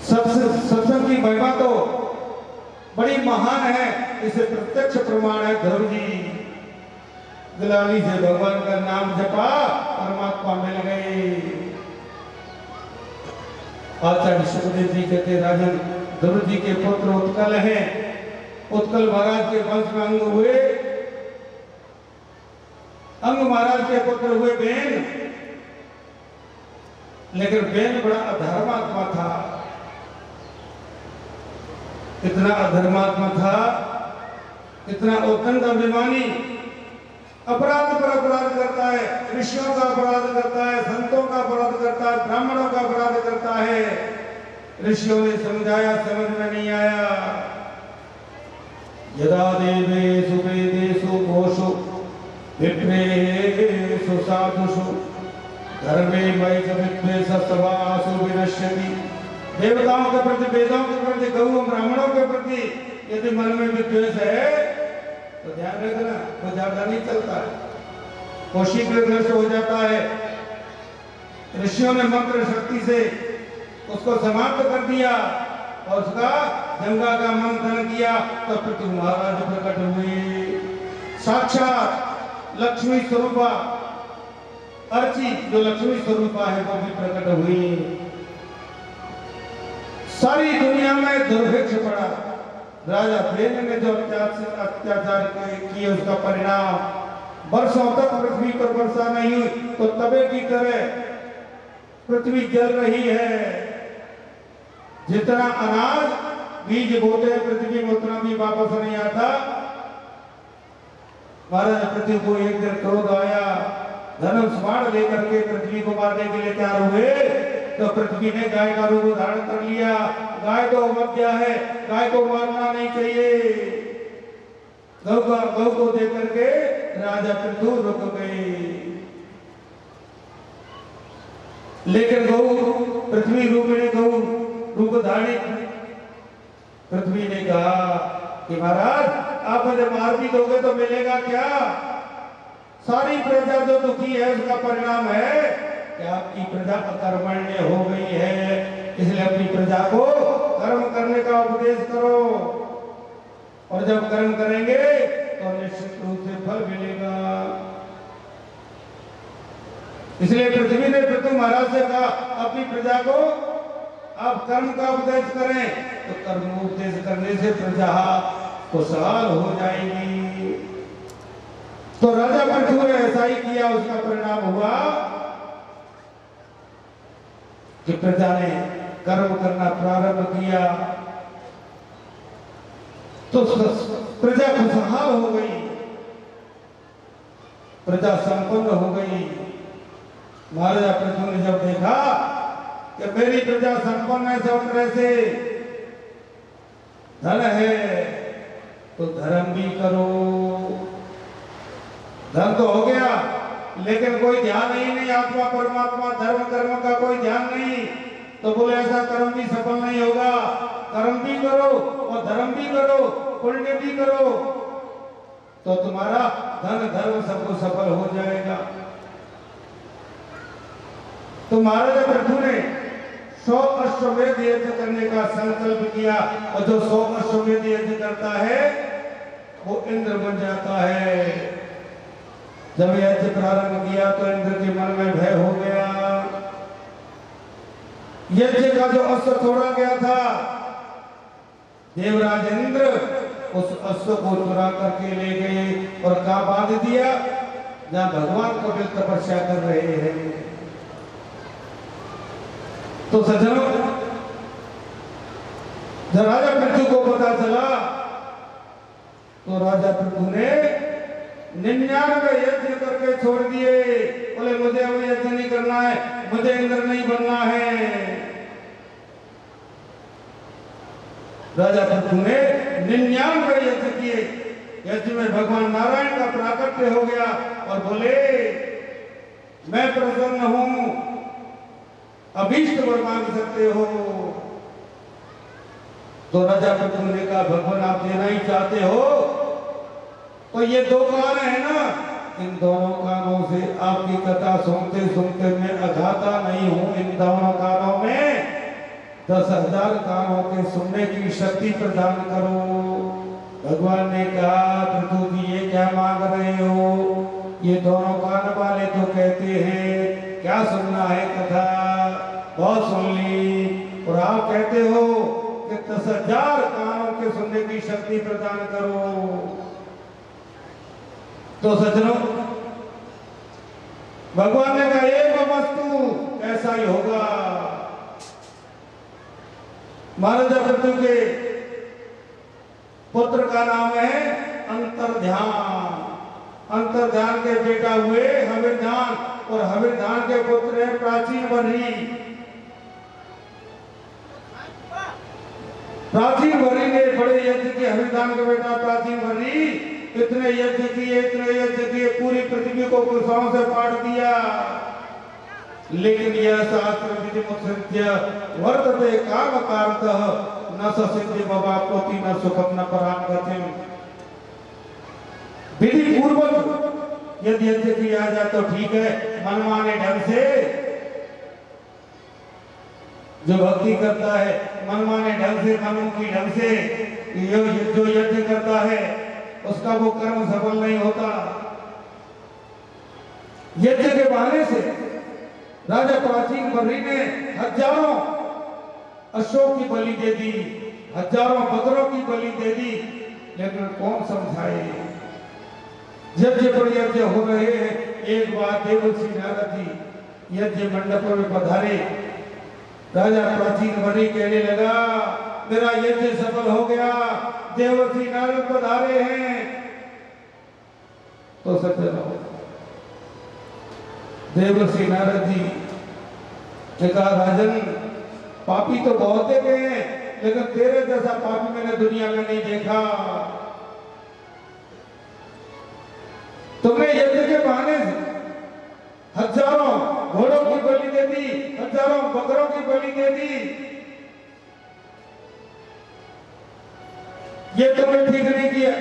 सत्संग की महिमा तो बड़ी महान है, इसे प्रत्यक्ष प्रमाण है ध्रुव जी। दिलाली से भगवान का नाम जपा, परमात्मा मिल गए। आचार्य सुखदेव जी कहते राजन ध्रुव जी के पुत्र उत्कल हैं। उत्कल महाराज के वंश में अंग हुए, अंग महाराज के पुत्र हुए बेन, लेकिन बेन बड़ा अधर्मात्मा था। इतना अधर्मात्मा था, इतना उद्दंड अभिमानी, अपराध पर अपराध करता है, ऋषियों का अपराध करता है, संतों का अपराध करता है, ब्राह्मणों का अपराध करता है। ऋषियों ने समझाया, समझ में नहीं आया। यदा देवेषु वेदेषु गोषु विप्रेषु साधुषु धर्मे मयि च विद्वेषस्तवासु विनश्यति। देवताओं के प्रति, वेदों के प्रति, गौ ब्राह्मणों के प्रति यदि मन में विद्वेष है तो ध्यान रखना, वो ज्यादा नहीं चलता है, वो शीघ्र नष्ट हो जाता है। ऋषियों ने मंत्र शक्ति से उसको समाप्त कर दिया और उसका गंगा का मंथन किया, तो पृथ्वी महाराज प्रकट हुए। साक्षात लक्ष्मी स्वरूपा अर्ची, जो लक्ष्मी स्वरूपा है, वो भी प्रकट हुई। सारी दुनिया में दुर्भिक्ष पड़ा। राजा बेन ने जो अत्याचार किए उसका परिणाम, वर्षों तक पृथ्वी पर वर्षा नहीं हुई, तो तबे की तरह पृथ्वी जल रही है। जितना अनाज बीज बोते हैं पृथ्वी में, उतना भी वापस नहीं आता। महाराज पृथ्वी को एक दिन क्रोध आया, धनुष बाण लेकर के पृथ्वी को मारने के लिए तैयार हुए, तो पृथ्वी ने गाय का रूप धारण कर लिया। गाय तो अवज्ञा है, गाय को मारना नहीं चाहिए। गौ को देकर के राजा पृथ्वी रुक गए। लेकिन गौ पृथ्वी रूप धारित पृथ्वी ने कहा कि महाराज आप मुझे मार भी दोगे तो मिलेगा क्या? सारी प्रजा जो दुखी है उसका परिणाम है कि आपकी प्रजा अकर्मण्य हो गई है। इसलिए अपनी प्रजा को कर्म करने का उपदेश करो, और जब कर्म करेंगे तो निश्चित रूप से फल मिलेगा। इसलिए पृथ्वी ने पृथ्वी महाराज से कहा अपनी प्रजा को आप कर्म का उपदेश करें, तो कर्म उपदेश करने से प्रजा खुशहाल हो जाएगी। तो राजा पृथ्वी ने ऐसा ही किया। उसका परिणाम हुआ कि प्रजा ने कर्म करना प्रारंभ किया, तो प्रजा खुशहाल हो गई, प्रजा संपन्न हो गई। महाराजा पृथ्वी ने जब देखा कि मेरी प्रजा संपन्न है, सब तरह से धन है, तो धर्म भी करो। धन तो हो गया, लेकिन कोई ध्यान ही नहीं, आत्मा परमात्मा धर्म कर्म का कोई ध्यान नहीं। तो बोले ऐसा कर्म भी सफल नहीं होगा। कर्म भी करो और धर्म भी करो, पुण्य भी करो, तो तुम्हारा धन धर्म सबको सफल हो जाएगा। तो महाराजा पृथ्वी ने 100 अश्वमेध यज्ञ करने का संकल्प किया, और जो 100 अश्वमेध यज्ञ करता है वो इंद्र बन जाता है। जब यज्ञ प्रारंभ किया तो इंद्र के मन में भय हो गया। यज्ञ का जो अश्व छोड़ा गया था, देवराज इंद्र उस अश्व को चुरा करके ले गए और कहाँ बांध दिया, जहां भगवान कपिल तपस्या कर रहे हैं। तो सज्जनों, जब राजा पृथ्वी को पता चला तो राजा पृथ्वी ने 99 यज्ञ करके छोड़ दिए। बोले मुझे अब यज्ञ नहीं करना है, मुझे इंद्र नहीं बनना है। राजा पृथ्वी ने 99 यज्ञ किए। यज्ञ में भगवान नारायण का प्राकट्य हो गया और बोले मैं प्रसन्न हूं, अभीष्ट वर मांग सकते हो। तो राजा पृथ्वी ने कहा भगवान आप देना ही चाहते हो तो ये 2 कान है ना, इन दोनों कानों से आपकी कथा सुनते सुनते मैं अघाता नहीं हूं। इन दोनों कानों में 10,000 कानों के सुनने की शक्ति प्रदान करो। भगवान ने कहा पृथु जी ये क्या मांग रहे हो? ये दोनों कान वाले तो कहते हैं क्या सुनना है कथा, बहुत सुन ली, और आप कहते हो कि 10,000 कानों के सुनने की शक्ति प्रदान करो। तो सज्जनों, भगवान ने कहा एक वस्तु ऐसा ही होगा। महाराजा पृथु के पुत्र का नाम है अंतर्ध्यान। अंतर्ध्यान के बेटा हुए हविर्धान, और हविर्धान के पुत्र है प्राचीन बर्ही। प्राचीन बर्ही ने बड़े यज्ञ किए। हविर्धान का बेटा प्राचीन बर्ही इतने यज्ञ किए, पूरी पृथ्वी को कुशाओं से पाट दिया। लेकिन यह शास्त्र विधि मुत्सृज्य वर्तते काम कारतः न सिद्धि बवाप्नोति न सुखम न पराम गतिम। विधि पूर्वक यदि यज्ञ किया जाए तो ठीक है, मनमाने ढंग से जो भक्ति करता है, मनमाने ढंग से, मनमुखी ढंग से जो यज्ञ करता है उसका वो कर्म सफल नहीं होता। यज्ञ के बहाने से राजा प्राचीन बर्ही ने हजारों अश्वों की बलि दे दी, हजारों बकरों की बलि दे दी, लेकिन कौन समझाए? यज्ञ पर यज्ञ हो रहे हैं। एक बार देवर्षि नारद जी यज्ञ मंडप में पधारे। राजा प्राचीन बर्ही कहने लगा मेरा यज्ञ सफल हो गया, देवर्षि नारद पधारे हैं। तो सज्जनों, देवर्षि नारद जी ने कहा राजन, पापी तो बहुत देखे हैं, लेकिन तेरे जैसा पापी मैंने दुनिया में नहीं देखा। तुमने यज्ञ के बहाने से हजारों घोड़ों की बलि दे दी, हजारों बकरों की बलि दे दी। ये तुमने ठीक नहीं किया।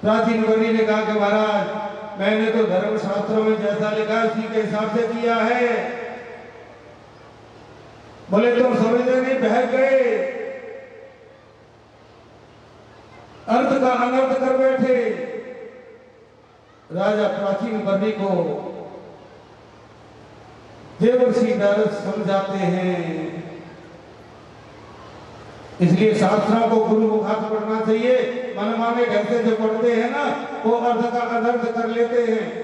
प्राचीन बर्ही ने कहा कि महाराज मैंने तो धर्म शास्त्रों में जैसा लिखा है उसी के हिसाब से किया है। बोले तुम समझे नहीं, बहक गए, अर्थ का अनर्थ कर बैठे। राजा प्राचीन बर्ही को देवर्षि नारद समझाते हैं। इसलिए शास्त्रों को गुरु मुखात पढ़ना चाहिए। मनमाने ढंग से जो पढ़ते हैं ना, वो अर्थ का अनर्थ कर लेते हैं।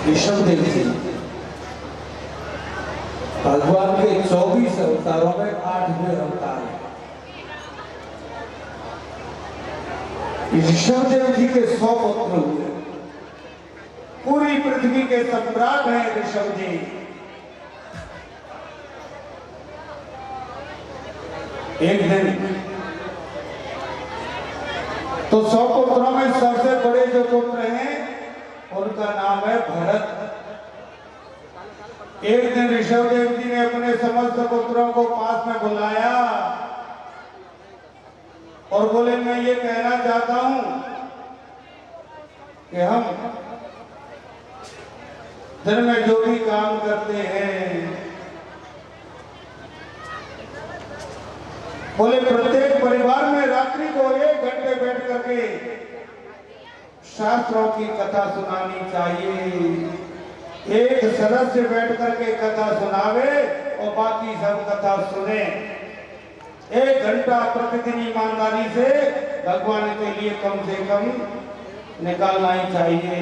ऋषभदेव जी भगवान के 24 अवतारों में 8वें अवतार है। ऋषभदेव जी के 100 पुत्र हुए। पूरी पृथ्वी के सम्राट हैं ऋषभ जी। एक दिन तो 100 पुत्रों में सबसे बड़े जो पुत्र हैं उनका नाम है भरत। एक दिन ऋषभदेव जी ने अपने समस्त पुत्रों को पास में बुलाया और बोले, मैं ये कहना चाहता हूं कि हम दिन में जो भी काम करते हैं, बोले प्रत्येक परिवार में रात्रि को 1 घंटे बैठ करके शास्त्रों की कथा सुनानी चाहिए। एक सदस्य बैठ करके कथा सुनावे और बाकी सब कथा सुने। 1 घंटा प्रतिदिन ईमानदारी से भगवान के लिए कम से कम निकालना ही चाहिए,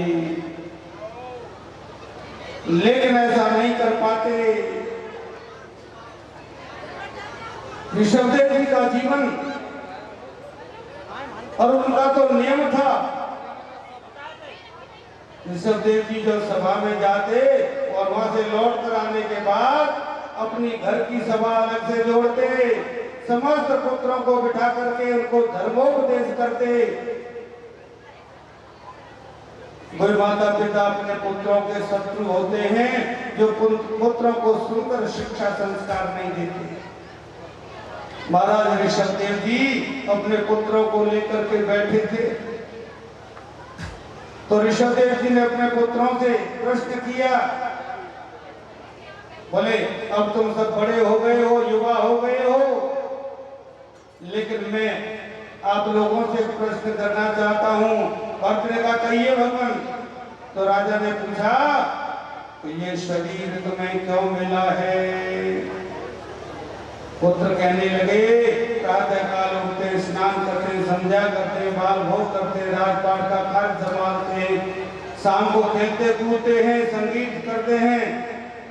लेकिन ऐसा नहीं कर पाते। ऋषभदेव जी का जीवन और उनका तो नियम था, ऋषभदेव जी जो सभा में जाते और वहां से लौट कर आने के बाद अपनी घर की सभा अलग से जोड़ते, समस्त पुत्रों को बिठा करके उनको धर्मोपदेश करते। कोई माता पिता अपने पुत्रों के शत्रु होते हैं जो पुत्रों को सुंदर शिक्षा संस्कार नहीं देते। महाराज ऋषभदेव जी अपने पुत्रों को लेकर के बैठे थे, तो ऋषभदेव जी ने अपने पुत्रों से प्रश्न किया, बोले अब तुम सब बड़े हो गए हो, युवा हो गए हो, लेकिन मैं आप लोगों से प्रश्न करना चाहता हूं। भक्त ने कहा, कहिए भगवान। तो राजा ने पूछा, तो ये शरीर तुम्हें क्यों मिला है? पुत्र कहने लगे, प्रातः काल उठते, स्नान करते, संध्या करते, बाल भोग करते, राजपाट का कार्य संभालते, शाम को खेलते कूदते हैं, संगीत करते हैं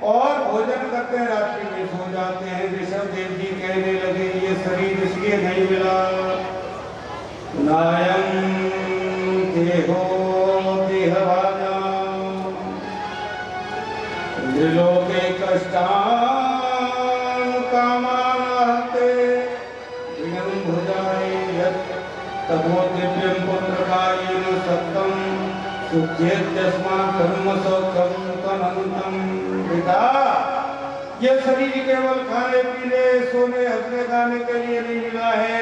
और भोजन करते हैं, रात्रि में सो जाते हैं। ऋषभदेव जी कहने लगे, ये शरीर इसलिए नहीं मिला, नायं देहो देहभाजां त्रिलोके कष्टान् कामान् हन्ते विनं भुजाय यत् ततो दिव्यं पुत्रकायेन सत्तं सुचेत्यस्मात् धर्मसौख्यं तदनन्तं। बेटा, ये शरीर केवल खाने पीने, सोने, हंसने गाने के लिए नहीं मिला है।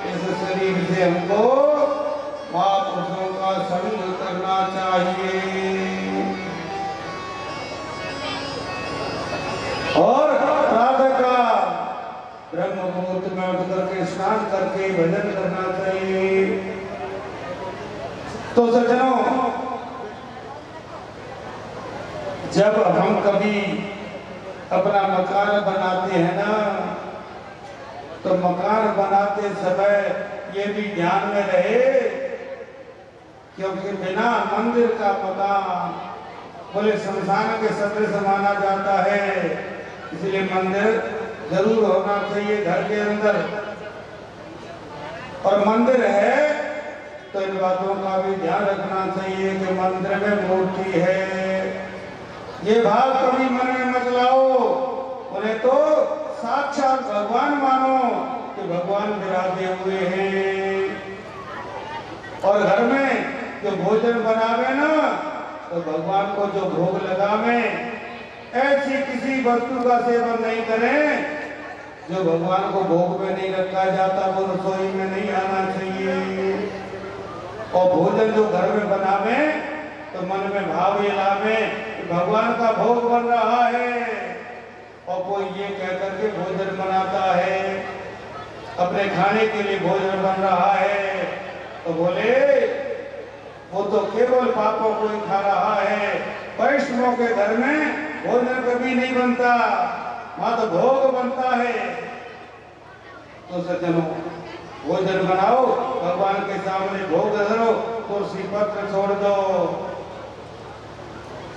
इस शरीर से हमको महापुरुषों का संग करना चाहिए और प्रातः का ब्रह्म मुहूर्त में उठ करके स्नान करके भजन करना चाहिए। तो सज्जनों, जब हम कभी अपना मकान बनाते हैं ना, तो मकान बनाते समय ये भी ध्यान में रहे, क्योंकि बिना मंदिर का मकान बोले शमशान के सदृश माना जाता है, इसलिए मंदिर जरूर होना चाहिए घर के अंदर। और मंदिर है तो इन बातों का भी ध्यान रखना चाहिए कि मंदिर में मूर्ति है। ये भाव कभी मन में मत लाओ, उन्हें तो साक्षात भगवान मानो कि भगवान विराजे हुए हैं। और घर में जो भोजन बनावे ना, तो भगवान को जो भोग लगावे, ऐसी किसी वस्तु का सेवन नहीं करें जो भगवान को भोग में नहीं रखा जाता, वो रसोई में नहीं आना चाहिए। और भोजन जो घर में बनावे तो मन में भाव ये लावे कि भगवान का भोग बन रहा है। और कोई ये कह करके भोजन बनाता है, अपने खाने के लिए भोजन बन रहा है, तो बोले वो तो केवल पापों को ही खा रहा है। वैष्णवों के घर में भोजन कभी नहीं बनता, वहां तो भोग बनता है। तो सज्जनों, भोजन बनाओ, भगवान के सामने भोग धरो, तुलसी पत्र छोड़ दो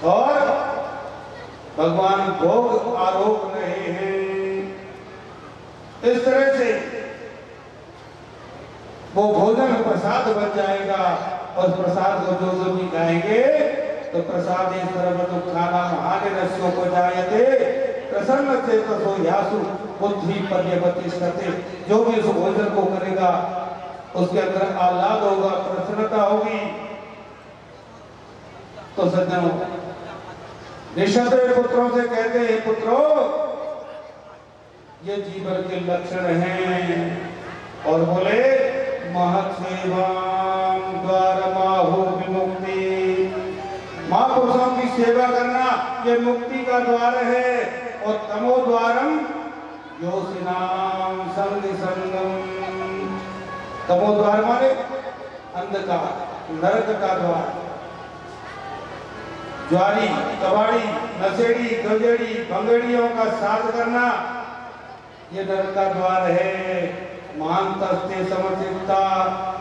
और भगवान भोग आरोप रहे हैं। इस तरह से वो भोजन प्रसाद बन जाएगा और प्रसाद को जो भी खाएंगे तो प्रसाद इस तरह तो खाना महान रस्यों को जायते प्रसन्न चेतसो यासु बुद्धि पर्यवतिष्ठते। जो भी उस भोजन को करेगा उसके अंदर आह्लाद होगा, प्रसन्नता होगी। तो सज्जनों, निषद्र पुत्रों से कहते हैं, पुत्रों ये जीवन के लक्षण हैं। और बोले महत् सेवाम द्वारमाहु विमुक्ति, महापुरुषों की सेवा करना ये मुक्ति का द्वार है। और तमो द्वारम योसिनाम संग संगम, तमो द्वार माने अंधकार, नरक का द्वार। ज्वारी, कबाड़ी, नशेड़ी, गंजेड़ी, भंगेड़ियों का साथ करना ये नरक का द्वार है। महांतस्ते समचित्ता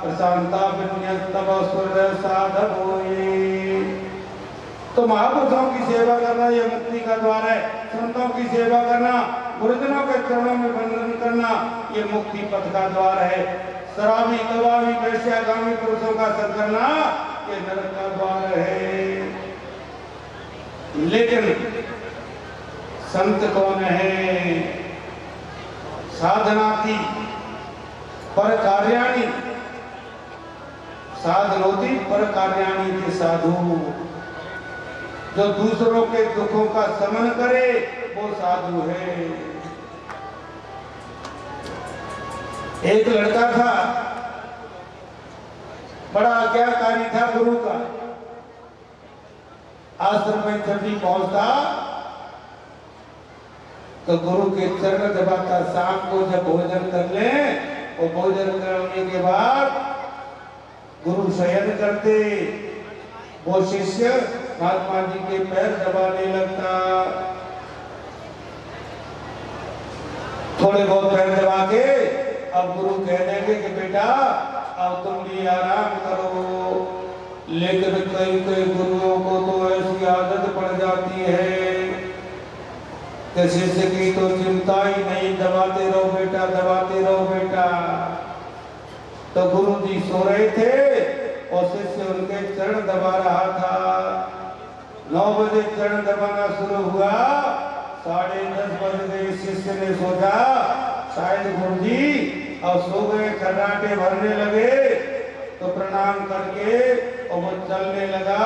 प्रशांता विन्यस्तव स्वर्ग साधवोये। तो महापुरुषों की सेवा करना ये मुक्ति का द्वार है। संतों की सेवा करना, गुरुजनों के चरणों में वंदन करना ये मुक्ति पथ का द्वार है। शराबी, कबाबी, वेश्यागामी पुरुषों का संग करना ये नरक का द्वार है। लेकिन संत कौन है? साधनाति पर कार्याणि, साधनोति पर कार्याणि के साधु, जो दूसरों के दुखों का शमन करे वो साधु है। एक लड़का था, बड़ा आज्ञाकारी था गुरु का। आश्रम में जब भी पहुंचता तो गुरु के चरण दबाता। शाम को जब भोजन कर ले, और भोजन करने के बाद गुरु शयन करते, वो शिष्य महात्मा जी के पैर दबाने लगता। थोड़े बहुत पैर दबा के अब गुरु कह देंगे कि बेटा अब तुम भी आराम करो। लेकिन कई कई गुरुओं को तो ऐसी आदत पड़ जाती है कि शिष्य की तो चिंता ही नहीं, दबाते रहो बेटा, दबाते रहो बेटा। तो गुरु जी सो रहे थे और शिष्य उनके चरण दबा रहा था। 9 बजे चरण दबाना शुरू हुआ, 10:30 बज गए। शिष्य ने सोचा शायद गुरु जी अब सो गए, खर्राटे भरने लगे। तो प्रणाम करके और वो चलने लगा।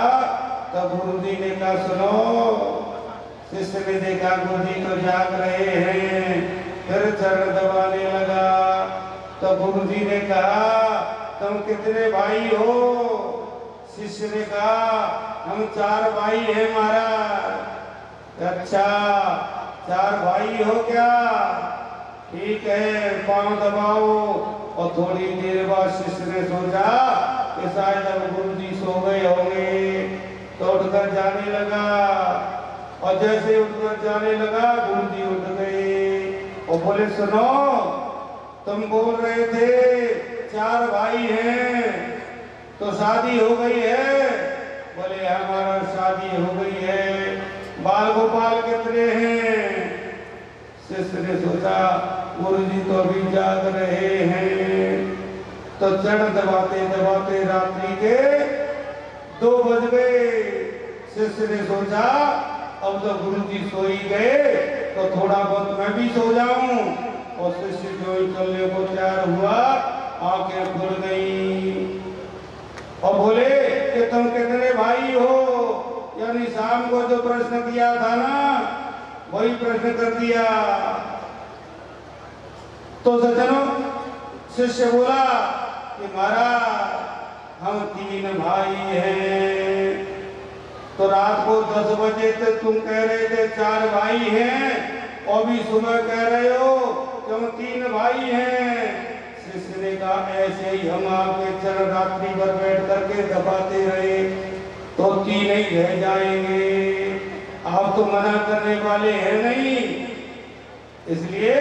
तो गुरु जी ने कहा सुनो। शिष्य ने देखा गुरु जी तो जाग रहे हैं, फिर चरण दबाने लगा। तो गुरु जी ने कहा तुम कितने भाई हो? शिष्य ने कहा हम 4 भाई हैं महाराज। अच्छा 4 भाई हो क्या? ठीक है, पांव दबाओ। और थोड़ी देर बाद शिष्य ने सोचा कि शायद अब गुरु जी सो गए होंगे, तो उठकर जाने लगा। और जैसे उठकर जाने लगा गुरु जी उठ गए और बोले सुनो, तुम बोल रहे थे 4 भाई हैं, तो शादी हो गई है? बोले हमारा शादी हो गई है। बाल गोपाल कितने हैं? शिष्य ने सोचा गुरु जी तो अभी जाग रहे हैं। तो चरण दबाते दबाते रात्रि के 2 बज गए। शिष्य ने सोचा अब तो गुरु जी सो ही गए, तो थोड़ा बहुत मैं भी सो जाऊं। और शिष्य जो चलने को तैयार हुआ, आंखें खुल गई और बोले कि तुम कितने भाई हो? यानी शाम को जो प्रश्न किया था ना, वही प्रश्न कर दिया। तो सज्जनों, शिष्य बोला कि महाराज हम 3 भाई हैं। तो रात को 10 बजे तक तुम कह रहे थे 4 भाई हैं, और भी सुबह कह रहे हो कि हम 3 भाई हैं। शिष्य ने कहा ऐसे ही हम आपके चरण रात्रि भर बैठ करके दबाते रहे तो 3 ही रह जाएंगे। आप तो मना करने वाले हैं नहीं, इसलिए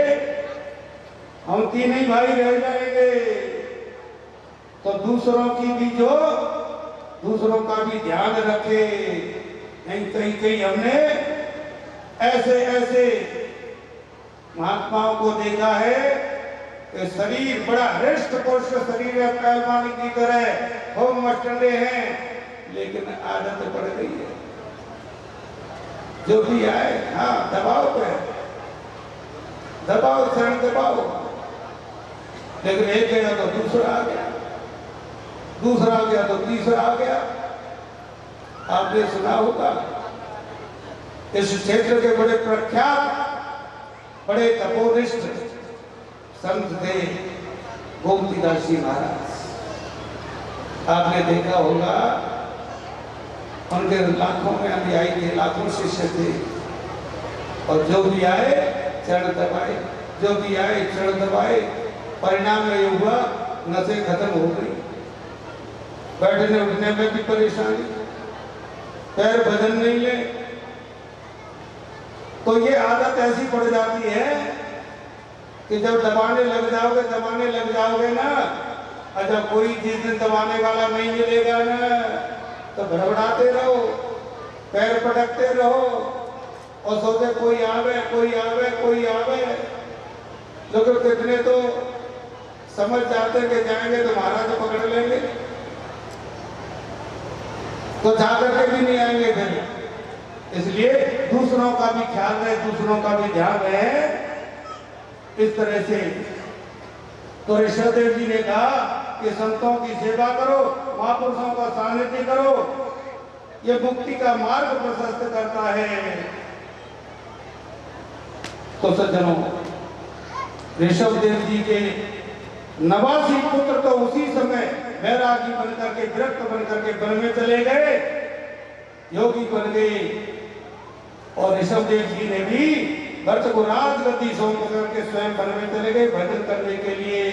हम 3 ही भाई रह जाएंगे। तो दूसरों का भी ध्यान रखे। नहीं कहीं हमने ऐसे महात्माओं को देखा है कि शरीर बड़ा हृष्ट पुष्ट शरीर है, पहलवान की तरह खूब मस्टंडे हैं, लेकिन आदत पड़ गई है जो भी आए हाँ दबाओ पे दबाओ, चरण दबाओ। लेकिन एक गया तो दूसरा आ गया, दूसरा आ गया तो तीसरा आ गया। आपने सुना होगा, इस क्षेत्र के बड़े प्रख्यात, बड़े तपोनिष्ठ संत थे गोमतीदास जी महाराज। आपने देखा होगा, उनके लाखों में अनुयायी थे, लाखों शिष्य थे, और जो भी आए चरण दबाए, जो भी आए चरण दबाए। परिणाम में ये हुआ, नसें खत्म हो गई, बैठने उठने में भी परेशानी, पैर भजन नहीं ले। तो ये आदत ऐसी पड़ जाती है कि जब दबाने लग जाओगे ना, अच्छा कोई जिस दिन दबाने वाला नहीं मिलेगा ना, तो भड़बड़ाते रहो, पैर पटकते रहो और सोचे कोई आवे। लेकिन कितने तो समझ जाते कि जाएंगे तो महाराज पकड़ लेंगे, तो जाकर के भी नहीं आएंगे फिर। इसलिए दूसरों का भी ख्याल रहे, दूसरों का भी ध्यान रहे, इस तरह से। तो ऋषभदेव जी ने कहा कि संतों की सेवा करो, महापुरुषों का सानिध्य करो, ये मुक्ति का मार्ग प्रशस्त करता है। तो सज्जनों, ऋषभदेव जी के 89 पुत्र तो उसी समय बैरागी बनकर के, विरक्त बनकर के वन में चले गए, योगी बन गए। और ऋषभदेव जी ने भी भरत को राजगद्दी सौंप करके स्वयं वन में चले गए भजन करने के लिए।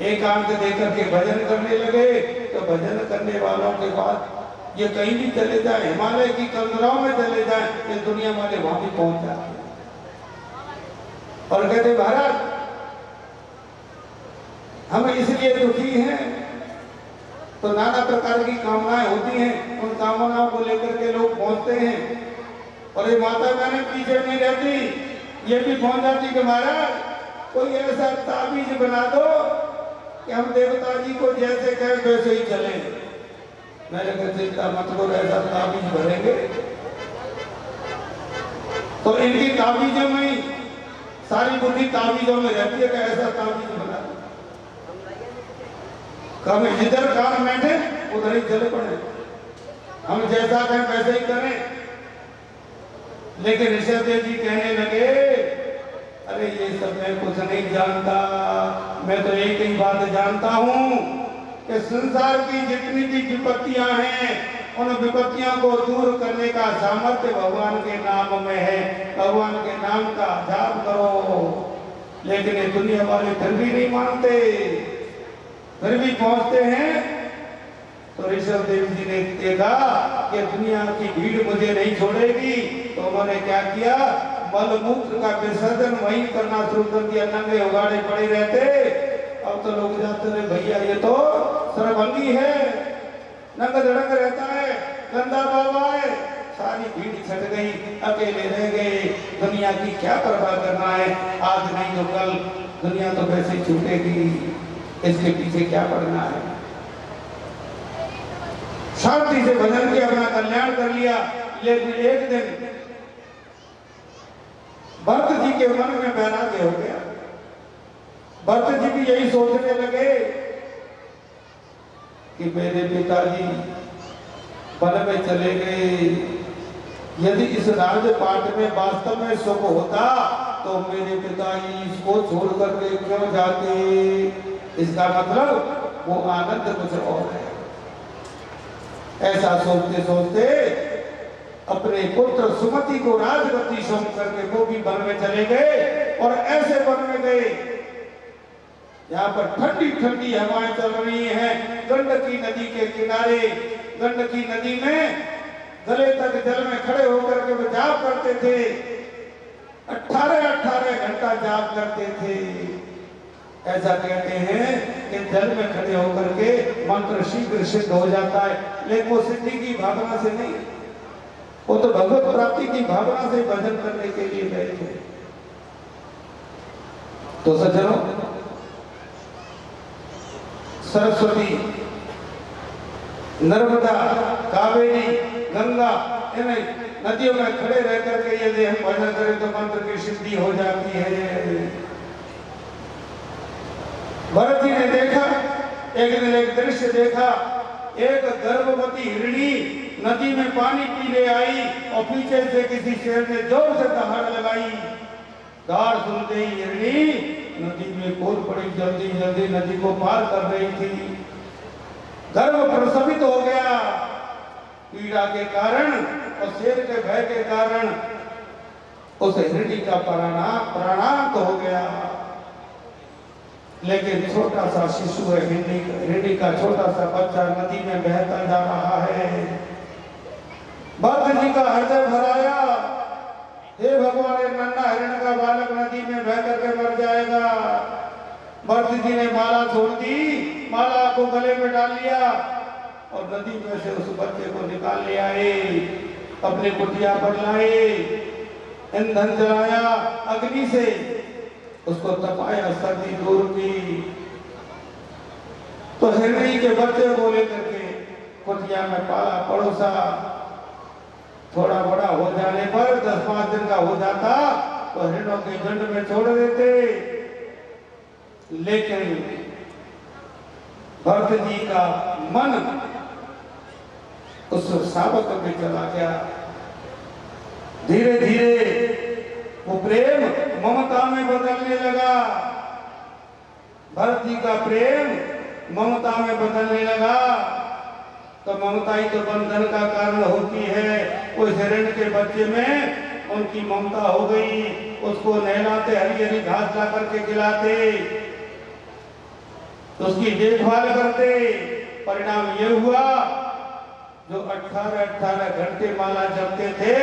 एकांत देकर के भजन करने लगे। तो भजन करने वालों के बाद ये कहीं भी चले जाए, हिमालय की कंदराओं में चले जाए, ये दुनिया वाले वहां भी पहुंच जाते हैं और कहते महाराज हम इसलिए दुखी हैं। तो नाना प्रकार की कामनाएं होती हैं, उन कामनाओं को लेकर के लोग पहुंचते हैं। और ये माता बहने पीछे नहीं रहती, ये भी पहुंच जाती कि महाराज कोई ऐसा ताबीज बना दो कि हम देवता जी को जैसे कहें वैसे ही चले। मैंने कहा चिंता मत करो, ऐसा ताबीज भरेंगे। तो इनकी ताबीजों में सारी बुद्धि ताबीजों में रहती है कि ऐसा ताबीज बना दो, कभी जिधर कान बैठे उधर ही चले पड़े, हम जैसा कहें वैसे ही करें। लेकिन ऋषभदेव जी कहने लगे, अरे ये सब मैं कुछ नहीं जानता, मैं तो एक ही बात जानता हूं कि संसार की जितनी भी विपत्तियां हैं, उन विपत्तियों को दूर करने का सामर्थ्य भगवान के नाम में है। भगवान के नाम का जाप करो। लेकिन ये दुनिया वाले फिर भी नहीं मानते, फिर भी पहुंचते हैं। तो ऋषभदेव जी ने देखा कि दुनिया की भीड़ मुझे नहीं छोड़ेगी, तो उन्होंने क्या किया, मलमूत्र का विसर्जन वहीं करना शुरू कर दिया। नंगे उगाड़े पड़े रहते, अब तो लोग जाते रहे भैया ये तो सरभंगी है, नंग धड़ंग रहता है, गंदा बाबा है। सारी भीड़ छट गई, अकेले रह गए। दुनिया की क्या परवाह करना है, आज नहीं तो कल दुनिया तो वैसे छूटेगी, इसके पीछे क्या पड़ना है। शांति से भजन के अपना कल्याण कर लिया। लेकिन एक दिन भरत जी के मन में वैराग्य हो गया। भरत जी भी यही सोचने लगे कि मेरे पिताजी वन में चले गए, यदि इस राजपाट में वास्तव में सुख होता तो मेरे पिताजी इसको छोड़ करके क्यों जाते। इसका मतलब वो आनंद कुछ और है। ऐसा सोचते सोचते अपने पुत्र सुमति को राजगद्दी सौंप करके वो भी वन में चले गए। और ऐसे वन में गए यहाँ पर ठंडी ठंडी हवाएं चल रही हैं, गंडकी नदी के किनारे। गंडकी नदी में गले तक जल में खड़े होकर के वो जाप करते थे, 18 घंटा जाप करते थे। ऐसा कहते हैं कि जल में खड़े होकर के मंत्र शीघ्र सिद्ध हो जाता है। लेकिन वो सिद्धि की भावना से नहीं, वो तो भगवत प्राप्ति की भावना से भजन करने के लिए गए थे। तो सज्जनों, सरस्वती, नर्मदा, कावेरी, गंगा, इन नदियों में खड़े रह करके यदि हम भजन करें तो मंत्र की सिद्धि हो जाती है। भरत जी ने देखा, एक दिन एक दृश्य देखा एक गर्भवती हिरणी नदी में पानी पीने आई और पीछे से किसी शेर ने जोर से दहाड़ लगाई। दहाड़ सुनते ही हिरणी नदी में कूद पड़ी, जल्दी जल्दी नदी को पार कर रही थी। गर्भ प्रसवित हो गया पीड़ा के कारण और शेर के भय के कारण। उस हिरणी का प्राणांत हो गया। लेकिन छोटा सा शिशु है, हिरणी का छोटा सा बच्चा नदी में बहता जा रहा है। भक्त जी का हृदय भराया, हे भगवान, नन्हा हिरण का बालक नदी में बह करके मर जाएगा। भक्त जी ने माला छोड़ दी, माला को गले में डाल लिया और नदी में से उस बच्चे को निकाल ले आए, अपने कुटिया पर लाए, ईंधन जलाया, अग्नि से उसको तपाया, सर्दी दूर की। तो हिरणी के बच्चे को लेकर के कुटिया में पाला पड़ोसा। थोड़ा बड़ा हो जाने पर 10-5 दिन का हो जाता तो हिरणों के झुंड में छोड़ देते। लेकिन भरत जी का मन उस शावक में चला गया। धीरे धीरे वो प्रेम ममता में बदलने लगा। भरत जी का प्रेम ममता में बदलने लगा। तो ममता ही तो बंधन का कारण होती है। उस हिरण के बच्चे में उनकी ममता हो गई। उसको नहलाते, हरी हरी घास ला करके खिलाते, उसकी देखभाल करते। परिणाम ये हुआ, जो 18-18 घंटे माला जपते थे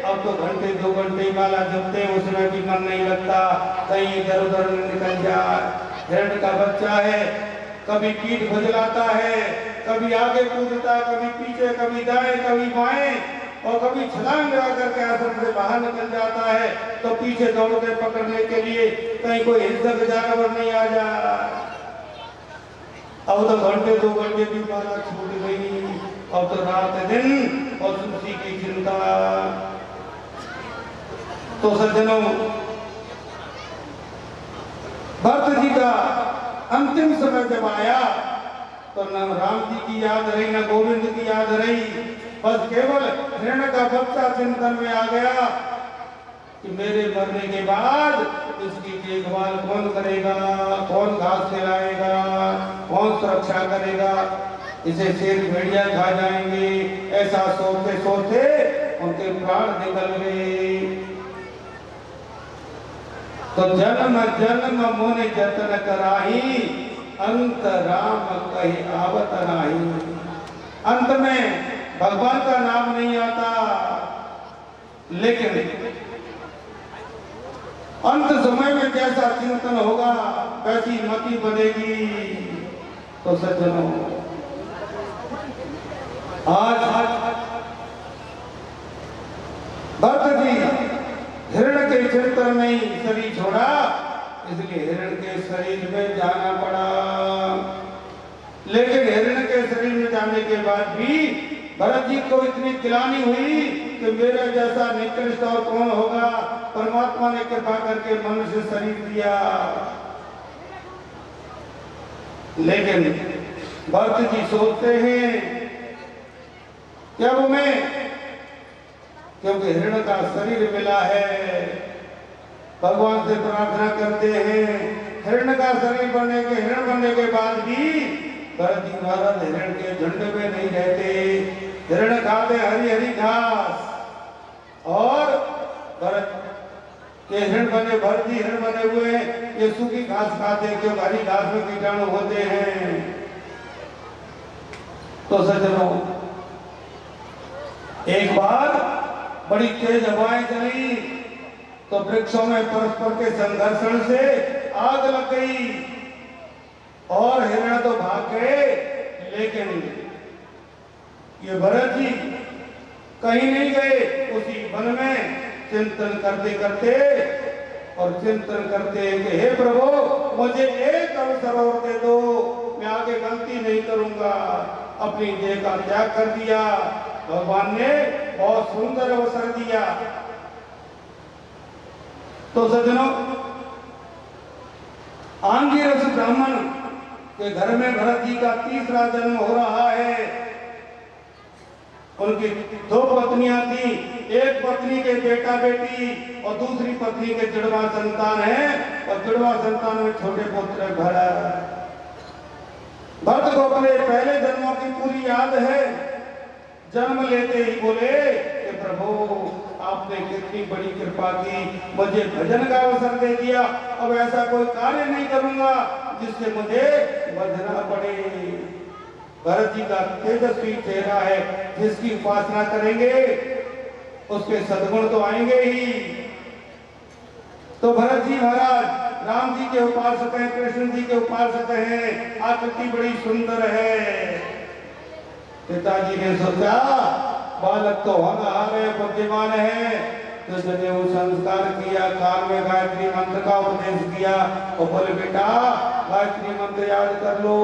अब तो घंटे 2 घंटे माला जपते, उसमें भी मन नहीं लगता, कहीं इधर उधर निकल जाए। हिरण का बच्चा है, कभी पीठ भजलाता है, कभी आगे कूदता, कभी पीछे, कभी दाएं, कभी बाएं, और कभी छलांग लगा करके आश्रम से बाहर निकल जाता है तो पीछे दौड़ते पकड़ने के लिए, कहीं कोई हिंसक जानवर नहीं आ जाए। अब तो घंटे 2 घंटे भी माला छूट गई। अब तो रात दिन और उसी की चिंता। तो सज्जनों, भक्त जी का अंतिम समय जब आया तो न राम जी की याद रही, न गोविंद की याद रही, बस केवल हिरण का बच्चा चिंतन में आ गया कि मेरे मरने के बाद इसकी देखभाल कौन करेगा, कौन घास खिलाएगा, कौन सुरक्षा करेगा, इसे शेर भेड़िया खा जाएंगे। ऐसा सोचते सोचते उनके प्राण निकल गए। तो जन्म जन्म मुनि जतन कराही, अंत राम कही आवत नाही। अंत में भगवान का नाम नहीं आता, लेकिन अंत समय में जैसा चिंतन होगा वैसी मति बनेगी। तो सज्जनों, आज भरत जी हिरण के चिंतन में ही शरीर छोड़ा, इसलिए हिरण के शरीर में जाना पड़ा। लेकिन हिरण के शरीर में जाने के बाद भी भरत जी को इतनी गिलानी हुई कि मेरे जैसा निकृष्ट और कौन होगा। परमात्मा ने कृपा करके मनुष्य शरीर दिया। लेकिन भरत जी सोचते हैं कि अब मैं, क्योंकि हिरण का शरीर मिला है, भगवान से प्रार्थना करते हैं हिरण का शरीर बनने के, हिरण बनने के बाद भी भरत जी महाराज हिरण के झुंड में नहीं रहते। हिरण खाते हरी हरी घास और भरत के हिरण बने, भरत जी हिरण बने हुए ये सूखी घास खाते, क्योंकि हरी घास में कीटाणु होते हैं। तो सज्जनों, एक बार बड़ी तेज हवाएं चली तो वृक्षों में परस्पर के संघर्षण से आग लग गई और हिरण तो भाग गए। लेकिन ये भरत जी कहीं नहीं गए, उसी वन में चिंतन करते करते और चिंतन करते कि हे प्रभु, मुझे एक अवसर और दे दो, मैं आगे गलती नहीं करूंगा। अपनी देह का त्याग कर दिया। भगवान ने बहुत सुंदर अवसर दिया। तो सज्जनों, आंगिरस ब्राह्मण कि घर में भरत जी का तीसरा जन्म हो रहा है। उनकी दो पत्नियां थी, एक पत्नी के बेटा बेटी और दूसरी पत्नी के जुड़वा संतान है, और जुड़वा संतान में छोटे पुत्र भरत। भरत को अपने पहले जन्मों की पूरी याद है। जन्म लेते ही बोले कि प्रभु आपने कितनी बड़ी कृपा की, मुझे भजन का अवसर दे दिया। अब ऐसा कोई कार्य नहीं करूंगा जिससे मुझे बंधना पड़े। भरत जी का तेजस्वी चेहरा है, जिसकी उपासना करेंगे उसके सद्गुण तो आएंगे ही। तो भरत जी महाराज राम जी के उपासक हैं, कृष्ण जी के उपासक हैं, आकृति बड़ी सुंदर है। पिताजी ने सोचा बालक तो होनहार है, बुद्धिमान है, तो जनेऊ संस्कार किया, कान में गायत्री मंत्र का उपदेश किया और बोले बेटा गायत्री मंत्र याद कर लो।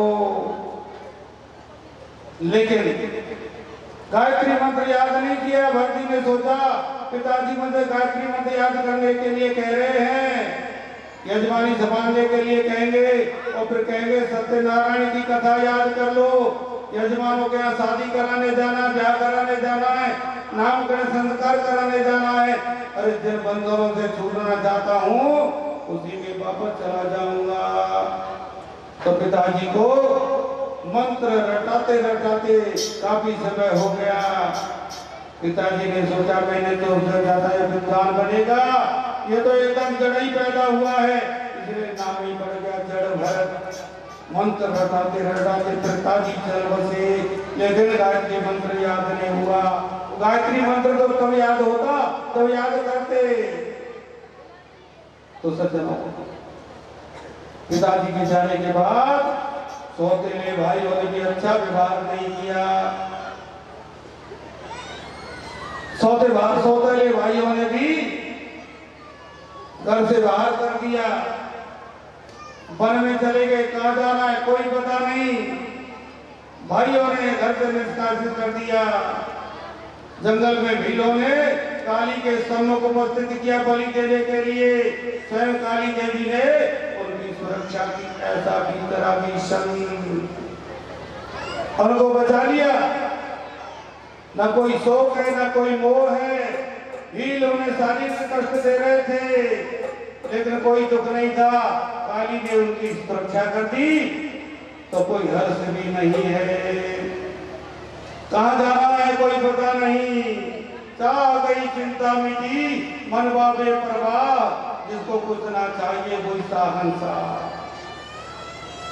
लेकिन गायत्री मंत्र याद नहीं किया। भरत जी ने सोचा पिताजी मुझे गायत्री मंत्र याद करने के लिए कह रहे हैं, यजमानी संभालने के लिए कहेंगे और फिर कहेंगे सत्यनारायण की कथा याद कर लो, यजमानों के यहाँ शादी कराने जाना, ब्याह कराने जाना है, नामकरण संस्कार कराने जाना है। अरे जिन बंधनों से छूटना चाहता हूँ उसी में वापस चला जाऊंगा। तो पिताजी को मंत्र रटाते रटाते काफी समय हो गया। पिताजी ने सोचा मैंने तो उससे ज्यादा विद्वान बनेगा, ये तो एकदम जड़ ही पैदा हुआ है, इसलिए नाम ही पड़ गया जड़ भरत। मंत्र रटाते रटाते पिताजी चल बसे, लेकिन गायत्री मंत्र याद नहीं हुआ। गायत्री मंत्र तो कब याद होता, तब याद करते। तो सज्जनों, पिताजी के जाने के बाद सौतेले भाइयों ने भी अच्छा व्यवहार नहीं किया। सौतेले भाइयों ने भी घर से बाहर कर दिया, वन में चले गए, कहां जाना है कोई पता नहीं। भाइयों ने घर से निष्कासित कर दिया। जंगल में भीलों ने काली के स्तंभों को उपस्थित किया बलि देने के लिए। स्वयं काली देवी ने उनकी सुरक्षा की, ऐसा भीतर भीषण उनको बचा लिया। न कोई शोक है न कोई मोह है। भील उन्हें शारीरिक कष्ट दे रहे थे, लेकिन कोई दुख नहीं था। काली ने उनकी सुरक्षा कर दी, तो कोई हर्ष भी नहीं है। कहां जाना है कोई पता नहीं। चाह गई चिंता मिटी, मन बाबे परवाह, जिसको कुछ ना चाहिए वही साहंसा।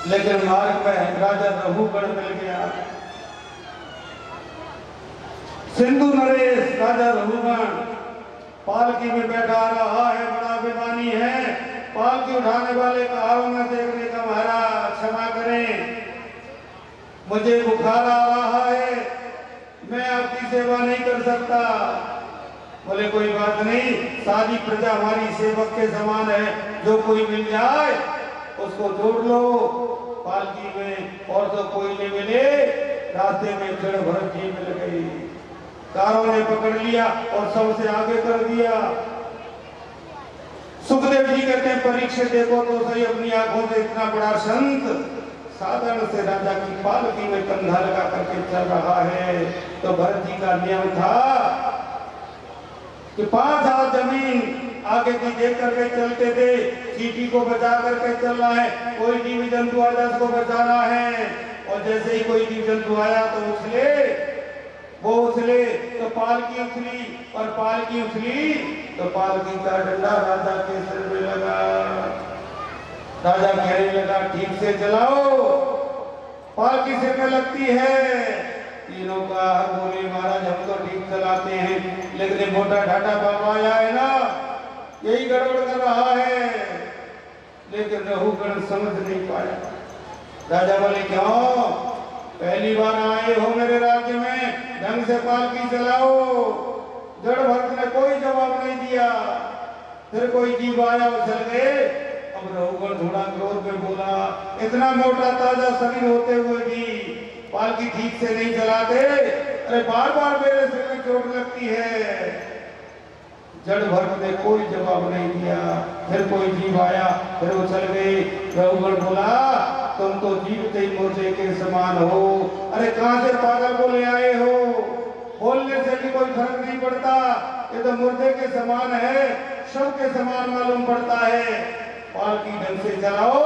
लेकिन मार्ग में राजा रघुगढ़ मिल गया। सिंधु नरेश राजा रघुगढ़ पालकी में बैठा रहा है, बड़ा अभिमानी है। पालकी उठाने वाले कारों में देखने का महाराज क्षमा करें, मुझे बुखार आ रहा है, मैं आपकी सेवा नहीं कर सकता। बोले कोई बात नहीं, सारी प्रजा हमारी सेवक के समान है, जो कोई मिल जाए उसको जोड़ लो पालकी में, और तो कोई नहीं मिले। रास्ते में जड़ भरत जी मिल गई। कारों ने पकड़ लिया और सबसे आगे कर दिया। सुखदेव जी कहते हैं परीक्षित देखो तो सही अपनी आंखों से, इतना बड़ा संत साधारण से राजा की पालकी में कंधा लगा करके चल रहा है। तो भरत जी का नियम था कि 5 हाथ जमीन आगे की देख करके चलते थे। चींटी को बचा करके चलना है, कोई जीव जंतु आया उसको बचाना है, और जैसे ही कोई जीव जंतु आया तो वो उछले तो पालकी उछली, और पालकी उछली तो पालकी का डंडा राजा के सिर में लगा। राजा कहने लगा ठीक से चलाओ, पालकी सिर में लगती है। तीनों का बोले महाराज हम तो ठीक चलाते हैं, लेकिन मोटा ढाटा बाबा आया है ना, यही गड़बड़ कर रहा है। लेकिन रघुगण समझ नहीं पाया। राजा बोले क्यों, पहली बार आए हो मेरे राज्य में, ढंग से पालकी चलाओ। जड़ भक्त ने कोई जवाब नहीं दिया। फिर कोई जीव आया उछल गए। अब रघुगण थोड़ा क्रोध में बोला, इतना मोटा ताजा शरीर होते हुए भी पालकी ठीक से नहीं चलाते, अरे बार बार मेरे सिर में चोट लगती है। जड़ भक्त ने कोई जवाब नहीं दिया। फिर कोई जीव आया, फिर उछल गए। रघुगण बोला तुम तो जीवते ही मुर्दे के समान हो। अरे कहां से पागल को ले आए हो? बोलने से भी कोई फर्क नहीं पड़ता, ये तो मुर्दे के समान है, शव के समान मालूम पड़ता है। पालकी ढंग से चलाओ,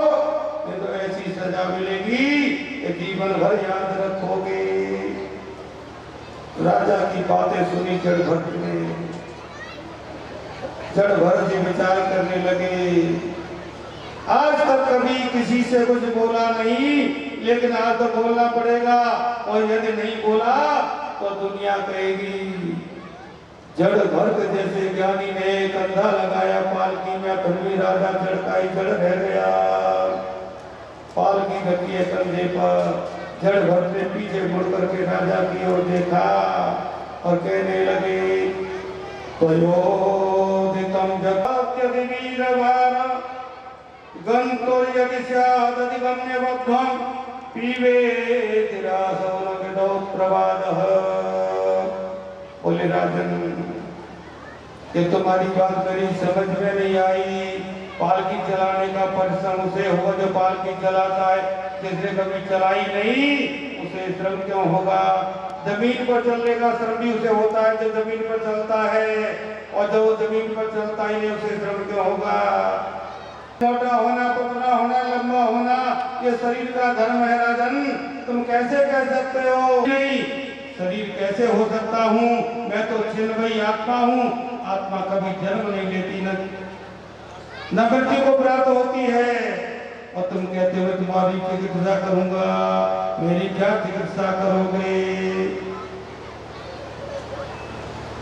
ये तो ऐसी सजा मिलेगी कि जीवन भर याद रखोगे। राजा की बातें सुनी जड़ भर ने, जड़ भर से विचार करने लगे। आज तक कभी किसी से कुछ बोला नहीं, लेकिन आज तो बोलना पड़ेगा, और यदि नहीं बोला तो दुनिया कहेगी। जड़ भर्ग जैसे ज्ञानी ने कंधा लगाया पालकी में, फिर भी राजा झड़काई जड़ रह गया। पालकी रखी है कंधे पर, जड़ भर्ग ने पीछे मुड़ करके राजा की ओर देखा और कहने लगे, त्वयोदितं जगत्यधिवीरभार गन्तुर्यदिशादधिगम्यबद्धं पीबेतिरासो न विदौ प्रवादः। बोले राजन, ये तुम्हारी बात मेरी समझ में नहीं आई। पालकी चलाने का परिश्रम उसे होगा जो पालकी चलाता है, जिसने कभी चलाई नहीं उसे श्रम क्यों होगा? जमीन पर चलने का श्रम भी उसे होता है जो जमीन पर चलता है, और जो जमीन पर चलता ही नहीं उसे श्रम क्यों होगा? मोटा होना, पतला होना, लंबा होना, ये शरीर का धर्म है राजन। तुम कैसे कह सकते हो? नहीं, शरीर कैसे हो सकता हूँ? मैं तो छिन्नमयी आत्मा हूँ। आत्मा कभी जन्म नहीं लेती, न मृत्यु को प्राप्त होती है। और तुम कहते हो तुम्हारी चिकित्सा करूंगा, मेरी क्या चिकित्सा करोगे?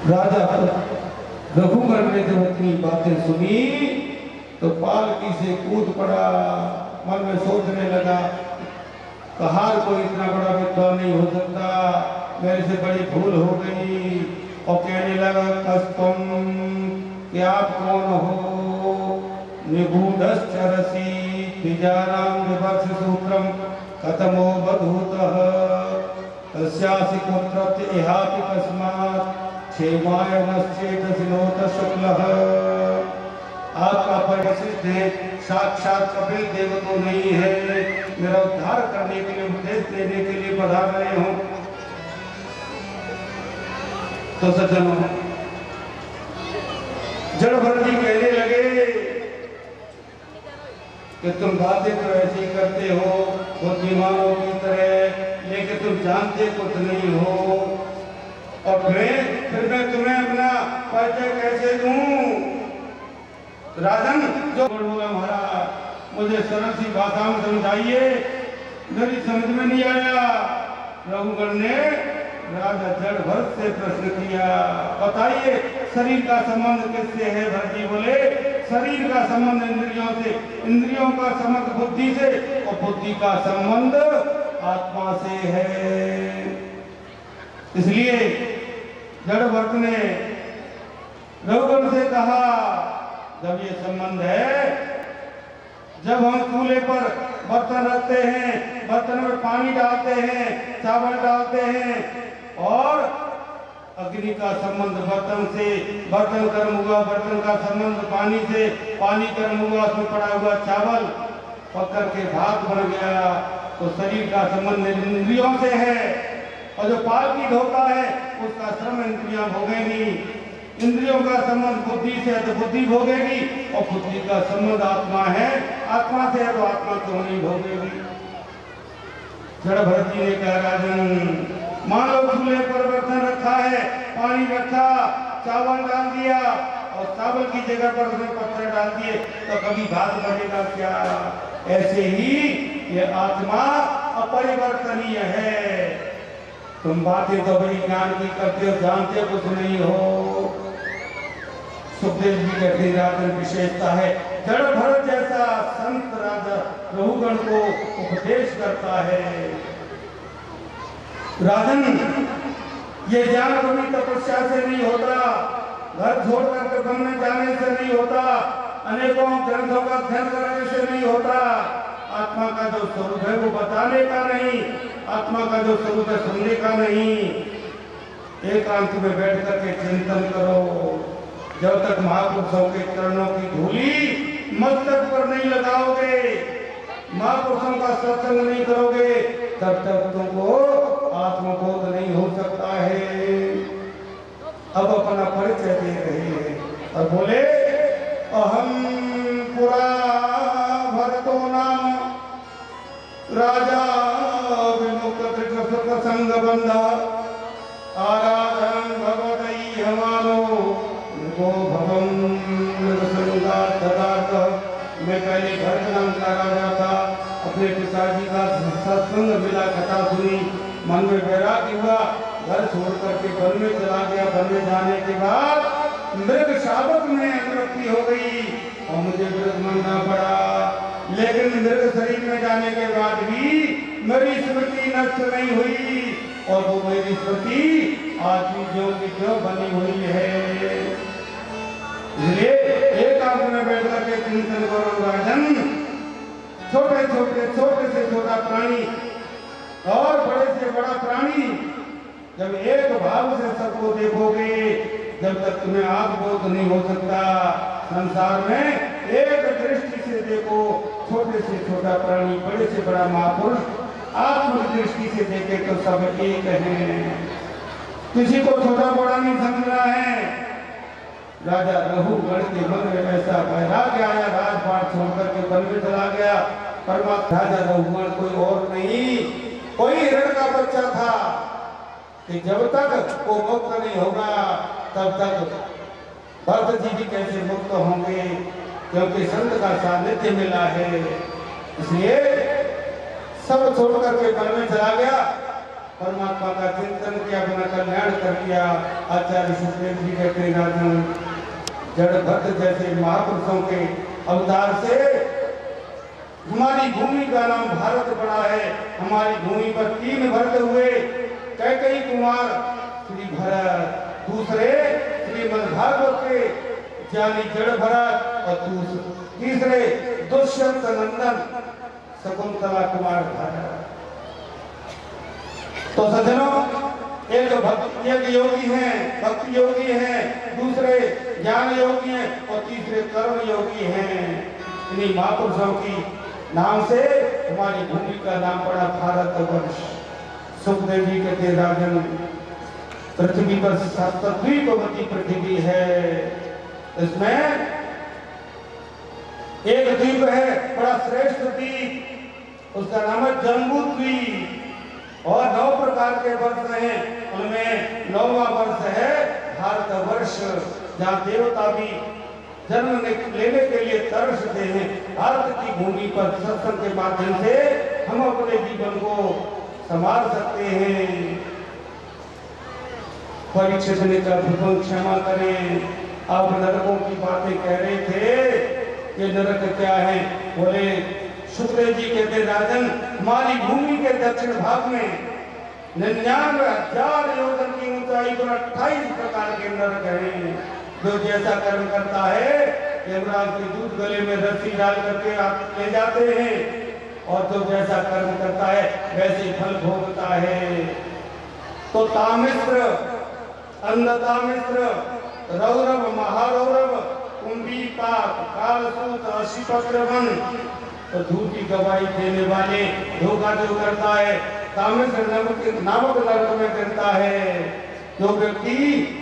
राजा रघुवर ने जब इतनी बातें सुनी तो पालकी से कूद पड़ा। मन में सोचने लगा, कहार कोई इतना बड़ा विद्वान नहीं हो सकता, मेरे से बड़ी भूल हो गई। और कहने लगा, कस्तुम, कि आप कौन हो? निगूढ़श्चरसि द्विजानां विवक्ष सूत्रम कथमो बधूतः तस्यासि पुत्रस्य इहापि कस्मात् क्षेमाय नश्चेतसि नोत शुक्लः। आपका परिचित है, साक्षात कपिल देव तो नहीं है, मेरा उद्धार करने के लिए, उपदेश देने के लिए पधार रहे हो। तो सज्जनों, जड़ भरती कहने लगे कि तुम बातें तो ऐसे ही करते हो बुद्धिमानों की तरह, लेकिन तुम जानते कुछ नहीं हो। और फिर मैं तुम्हें अपना परिचय कैसे दूं? राजन जो बोला, महाराज मुझे सरल सी भाषा में समझाइए, मेरी समझ में नहीं आया। रघुगण ने राजा जड़ भरत से प्रश्न किया, बताइए शरीर का संबंध किससे है? भरत बोले, शरीर का संबंध इंद्रियों से, इंद्रियों का संबंध बुद्धि से, और बुद्धि का संबंध आत्मा से है। इसलिए जड़ भरत ने रघुगण से कहा, जब ये संबंध है, जब हम चूल्हे पर बर्तन रखते हैं, बर्तन में पानी डालते हैं, चावल डालते हैं, और अग्नि का संबंध बर्तन से, बर्तन गर्म हुआ, बर्तन का संबंध पानी से, पानी गर्म हुआ, उसमें पड़ा हुआ चावल पक करके भात बन गया। तो शरीर का संबंध इंद्रियों से है, और जो पालकी ढोता है उसका श्रम इंद्रियां भोगेंगी। इंद्रियों का संबंध बुद्धि से है तो बुद्धि भोगेगी, और बुद्धि का संबंध आत्मा है, आत्मा से है तो आत्मा क्यों नहीं भोगेगी? जड़ भरत जी ने कहा, राजन मान लो चूल्हे पर बर्तन रखा है, पानी रखा, चावल डाल दिया, और चावल की जगह पर उसमें पत्थर डाल दिए, तो कभी भात बनेगा क्या? ऐसे ही ये आत्मा अपरिवर्तनीय है। तुम बातें तो बड़ी ज्ञान की करते हो, जानते कुछ नहीं हो। सुखदेव जी कहते राजन विशेषता है, जड़ भरत जैसा संत राजा रघुगण को उपदेश करता है। राजन, ये ज्ञान कभी तपस्या से नहीं होता, घर छोड़ कर वन में जाने से नहीं होता, अनेकों ग्रंथों का अध्ययन करने से नहीं होता। आत्मा का जो स्वरूप है वो बताने का नहीं, आत्मा का जो स्वरूप है सुनने का नहीं। एकांत में बैठ करके चिंतन करो, जब तक महापुरुषों के चरणों की धूली मस्तक पर नहीं लगाओगे, महापुरुषों का सत्संग नहीं करोगे तब तक तुमको आत्मबोध नहीं हो सकता है। अब अपना परिचय दे रहे हैं और बोले अहम पुरा भरतो नाम राजा विमुक्त संग बंधा आराधन भगवतई हमारो गो भवम संगा तदार्थ। मैं पहले घर का नाम का राजा था, अपने पिताजी का सत्संग मिला, कथा सुनी, मन में वैराग्य हुआ, घर छोड़ करके वन में चला गया। वन में जाने के बाद मृग शावक में अनुरक्ति हो गई और मुझे मृग मानना पड़ा। लेकिन मृग शरीर में जाने के बाद भी मेरी स्मृति नष्ट नहीं हुई और वो मेरी स्मृति आज भी ज्यों की त्यों बनी हुई है। इसलिए एकांत में बैठ करके चिंतन करो राजन। छोटे से छोटा प्राणी और बड़े से बड़ा प्राणी जब एक भाव से सबको देखोगे, जब तक तुम्हें आत्मबोध नहीं हो सकता। संसार में एक दृष्टि से देखो, छोटे से छोटा प्राणी, बड़े से बड़ा महापुरुष आत्म दृष्टि से देखे तो सब एक हैं। किसी को छोटा बड़ा नहीं समझना है। राजा रघुगण के मन में ऐसा वैराग्य आया, राजपाट छोड़कर के वन में चला गया। परमात्मा राजा रघुगण कोई और नहीं, कोई हिरण का बच्चा था कि जब तक वो मुक्त नहीं होगा तब तक भरत जी भी कैसे मुक्त होंगे, क्योंकि संत का सानिध्य मिला है। इसलिए सब छोड़ करके वन में चला गया, परमात्मा का चिंतन किया, अपना कल्याण कर दिया। आचार्य सुखदेव जी कहते हैं राजन जड़ भक्त जैसे महापुरुषों के अवतार से हमारी भूमि का नाम भारत पड़ा है। हमारी भूमि पर 3 भरत हुए, कैकेयी कुमार श्री भरत, दूसरे श्रीमद् भागवत के ज्ञानी जड़ भरत और तीसरे दुष्यंत नंदन शकुंतला कुमार भरत। तो सज्जनों, एक योगी हैं, भक्ति योगी हैं, दूसरे ज्ञान योगी हैं और तीसरे कर्म योगी हैं। इन्हीं महापुरुषों की नाम से हमारी भूमि का नाम पड़ा भारतवर्ष। सुखदेव जी कहते राजन पृथ्वी पर सप्तद्वीपवती पृथ्वी है। इसमें एक द्वीप है बड़ा श्रेष्ठ द्वीप, उसका नाम है जम्बू द्वीप और 9 प्रकार के वर्ष हैं। उनमें 9वां वर्ष है भारतवर्ष, जहाँ देवता भी जन्म लेने के लिए तरसते हैं। भारत की भूमि पर सत्संग के माध्यम से हम अपने जीवन को संभाल सकते हैं। परीक्षित ने कहा भगवान क्षमा करें, आप नरकों की बातें कह रहे थे, ये नरक क्या है? बोले सुखदेव जी कहते राजन हमारी भूमि के दक्षिण भाग में 99,000 योजन की ऊंचाई पर 28 प्रकार के नरक हैं। जो जैसा कर्म करता है यमराज के दूध गले में रस्सी डाल करके आप ले जाते हैं और जो जैसा कर्म करता है वैसे फल भोगता है। तो तामिश्र, अन्नतामिश्र, रौरव, महारौरव, कुंभी पाक, कालसूत, अशीपत्रवन, तो झूठी गवाही देने वाले, धोखा जो करता है तामिश्र नामक नरक में गिरता है। जो व्यक्ति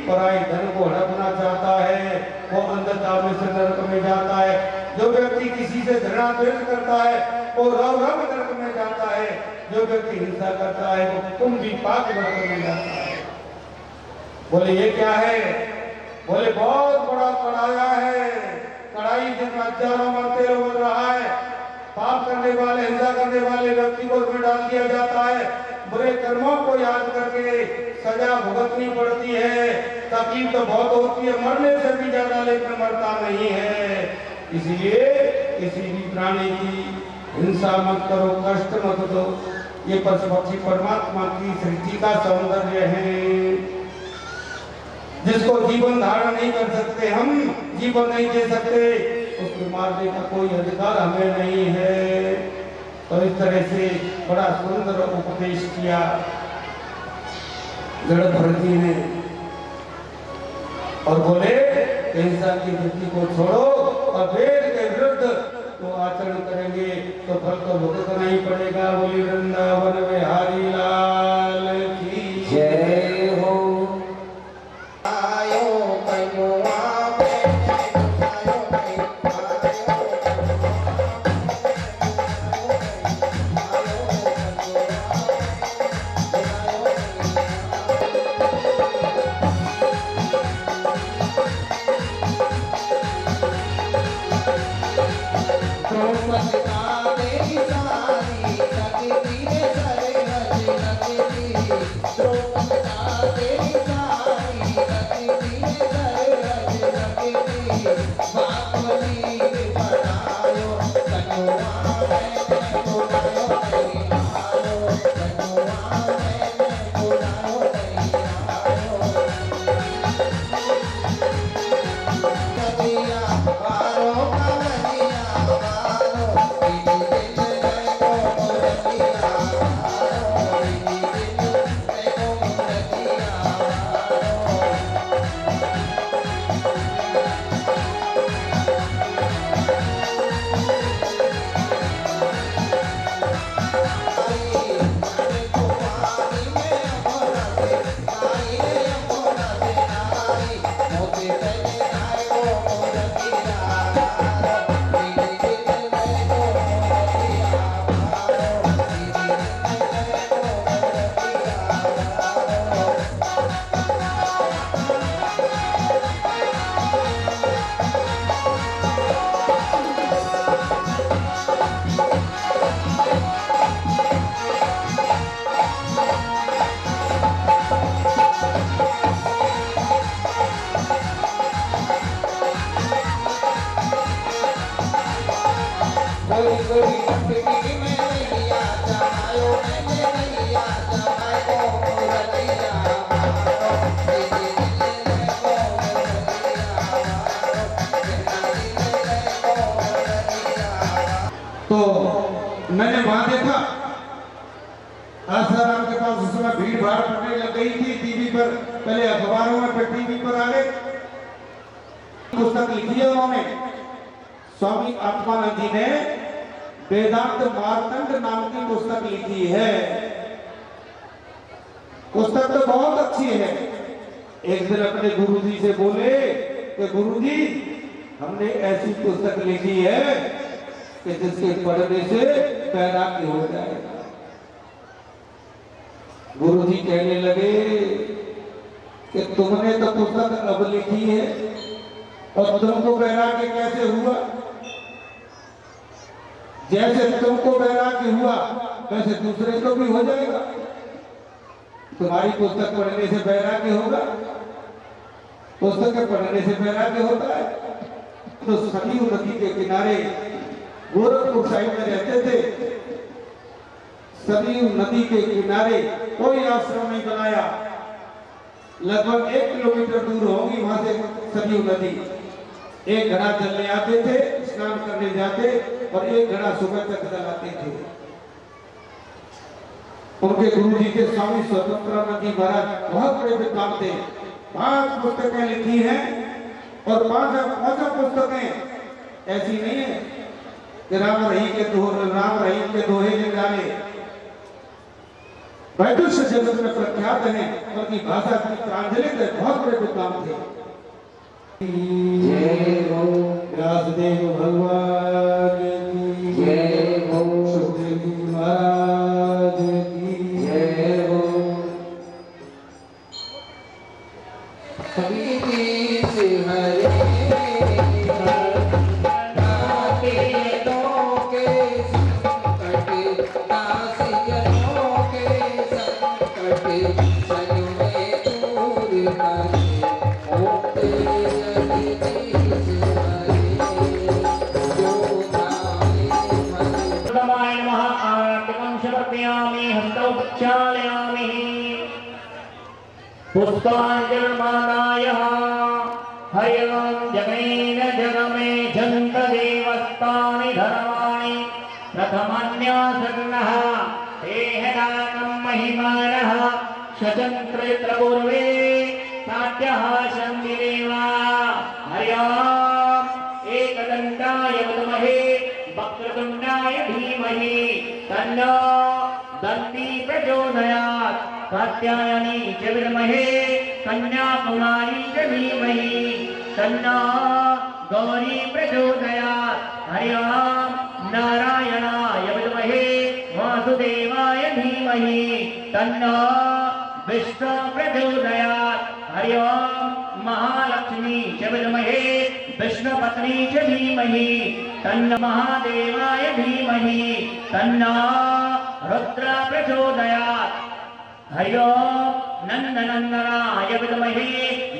पराई धन को हड़पना चाहता है वो अंधतामिश्र नरक में जाता है। जो व्यक्ति किसी से घृणा द्वेष करता है वो रौरव नरक में जाता है। जो व्यक्ति हिंसा करता है वो कुंभी पाक नरक में जाता है। बोले ये क्या है? बोले बहुत बड़ा कढ़ाया है, कढ़ाई जिसमें हजारों में तेल उबल रहा है। पाप करने वाले, हिंसा करने वाले व्यक्ति को उसमें डाल दिया जाता है। बुरे कर्मों को याद करके सजा भुगतनी पड़ती है। तकलीफ तो बहुत होती है, मरने से भी ज्यादा, लेकिन मरता नहीं है। इसलिए किसी भी प्राणी की हिंसा मत करो, कष्ट मत दो। ये पशु पक्षी परमात्मा की सृष्टि का सौंदर्य है। जिसको जीवन धारण नहीं कर सकते, हम जीवन नहीं दे सकते, उसको मारने का कोई अधिकार हमें नहीं है। तो इस तरह से बड़ा सुंदर उपदेश किया जड़ भरत जी ने और बोले हिंसा की वृत्ति को छोड़ो और वेद के विरुद्ध तो आचरण करेंगे तो फल तो भुगतना ही पड़ेगा। बोली वृंदावन बिहारी लाल की जय हो। आयो कनुआ तो मैंने वहां देखा आसाराम के पास उस समय भीड़ भाड़ पड़ने लग गई थी टीवी पर, पहले अखबारों में फिर टीवी पर आ गए। पुस्तक लिखी है उन्होंने, स्वामी आत्मानंद जी ने वेदांत मार्तंड नाम की पुस्तक लिखी है। पुस्तक तो बहुत अच्छी है। एक दिन अपने गुरुजी से बोले कि गुरुजी हमने ऐसी पुस्तक लिखी है कि जिसके पढ़ने से वैराग्य हो जाएगा। गुरुजी कहने लगे कि तुमने तो पुस्तक अब लिखी है और तुमको वैराग्य कैसे हुआ? जैसे तुमको वैराग्य हुआ वैसे दूसरे को भी हो जाएगा। तुम्हारी पुस्तक पढ़ने से वैराग्य होगा, पुस्तक पढ़ने से वैराग्य होता है। तो सरयू नदी के किनारे गोरखपुर साइड में रहते थे। सरयू नदी के किनारे कोई आश्रम नहीं बनाया। लगभग 1 किलोमीटर दूर होगी वहां से सरयू नदी। एक घड़ा जल ले आते थे, स्नान करने जाते और एक घड़ा सुबह तक जलाते थे। उनके गुरुजी के स्वामी स्वतंत्रानंद जी महाराज बहुत बड़े विद्वान थे। 5 पुस्तकें लिखी हैं और 5 पुस्तकें ऐसी नहीं है कि राम रहीम के दोहे निकाले। वैदुष्य जगत में प्रख्यात है, उनकी भाषा की प्रांजलिक है, बहुत बड़े विद्वान थे। जय हो। व्यासदेव भगवान की जय हो। सुखदेव जी महाराज की जय हो। कबीर से हरे पुष्पाञ्जलिर्मानाय हरिओं जगेन जगमे जन्त देवस्तानि धर्माणि प्रथमन्यासन्नः तेहनाकं महिमानः शचन्त्रपूर्वे साध्यः शन्तिदेवा हरिओं एकदन्ताय विद्महे धीमहि तन्नो दन्ती प्रचोदयात् कात्यायनी च विद्महे कन्याकुमारी च धीमहि तन्नो गौरी प्रचोदयात् हरि ओम नारायणाय विद्महे वासुदेवाय धीमहि तन्नो विष्णु प्रचोदयात् हरि ओम महालक्ष्मी च विद्महे विष्णुपत्नी च धीमहि तन्नो महादेवाय धीमहि तन्नो रुद्र प्रचोदयात् हरि ओम नंदनंदनाय विद्महे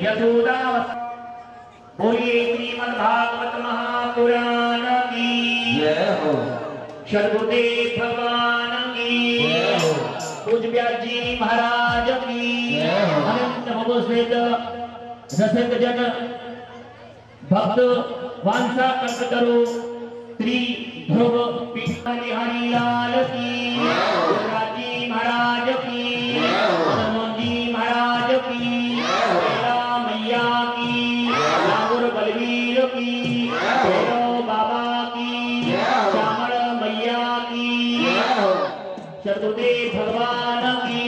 यशोदावस् बोलिए श्रीमद्भागवत महापुराण की जय हो शरभुदेव भगवान की जय हो पूज्य व्यास जी महाराज की जय हो। अनंत भगवत रसिक जन भक्त वांसा कर्त करो श्री ध्रुव पिताजी हरिलाल की गुरुराज जी महाराज की हनुमान जी महाराज की मेरा मैया की नागुर बलवीर की भैरव बाबा की श्यामल मैया की शरदुदेव भगवान की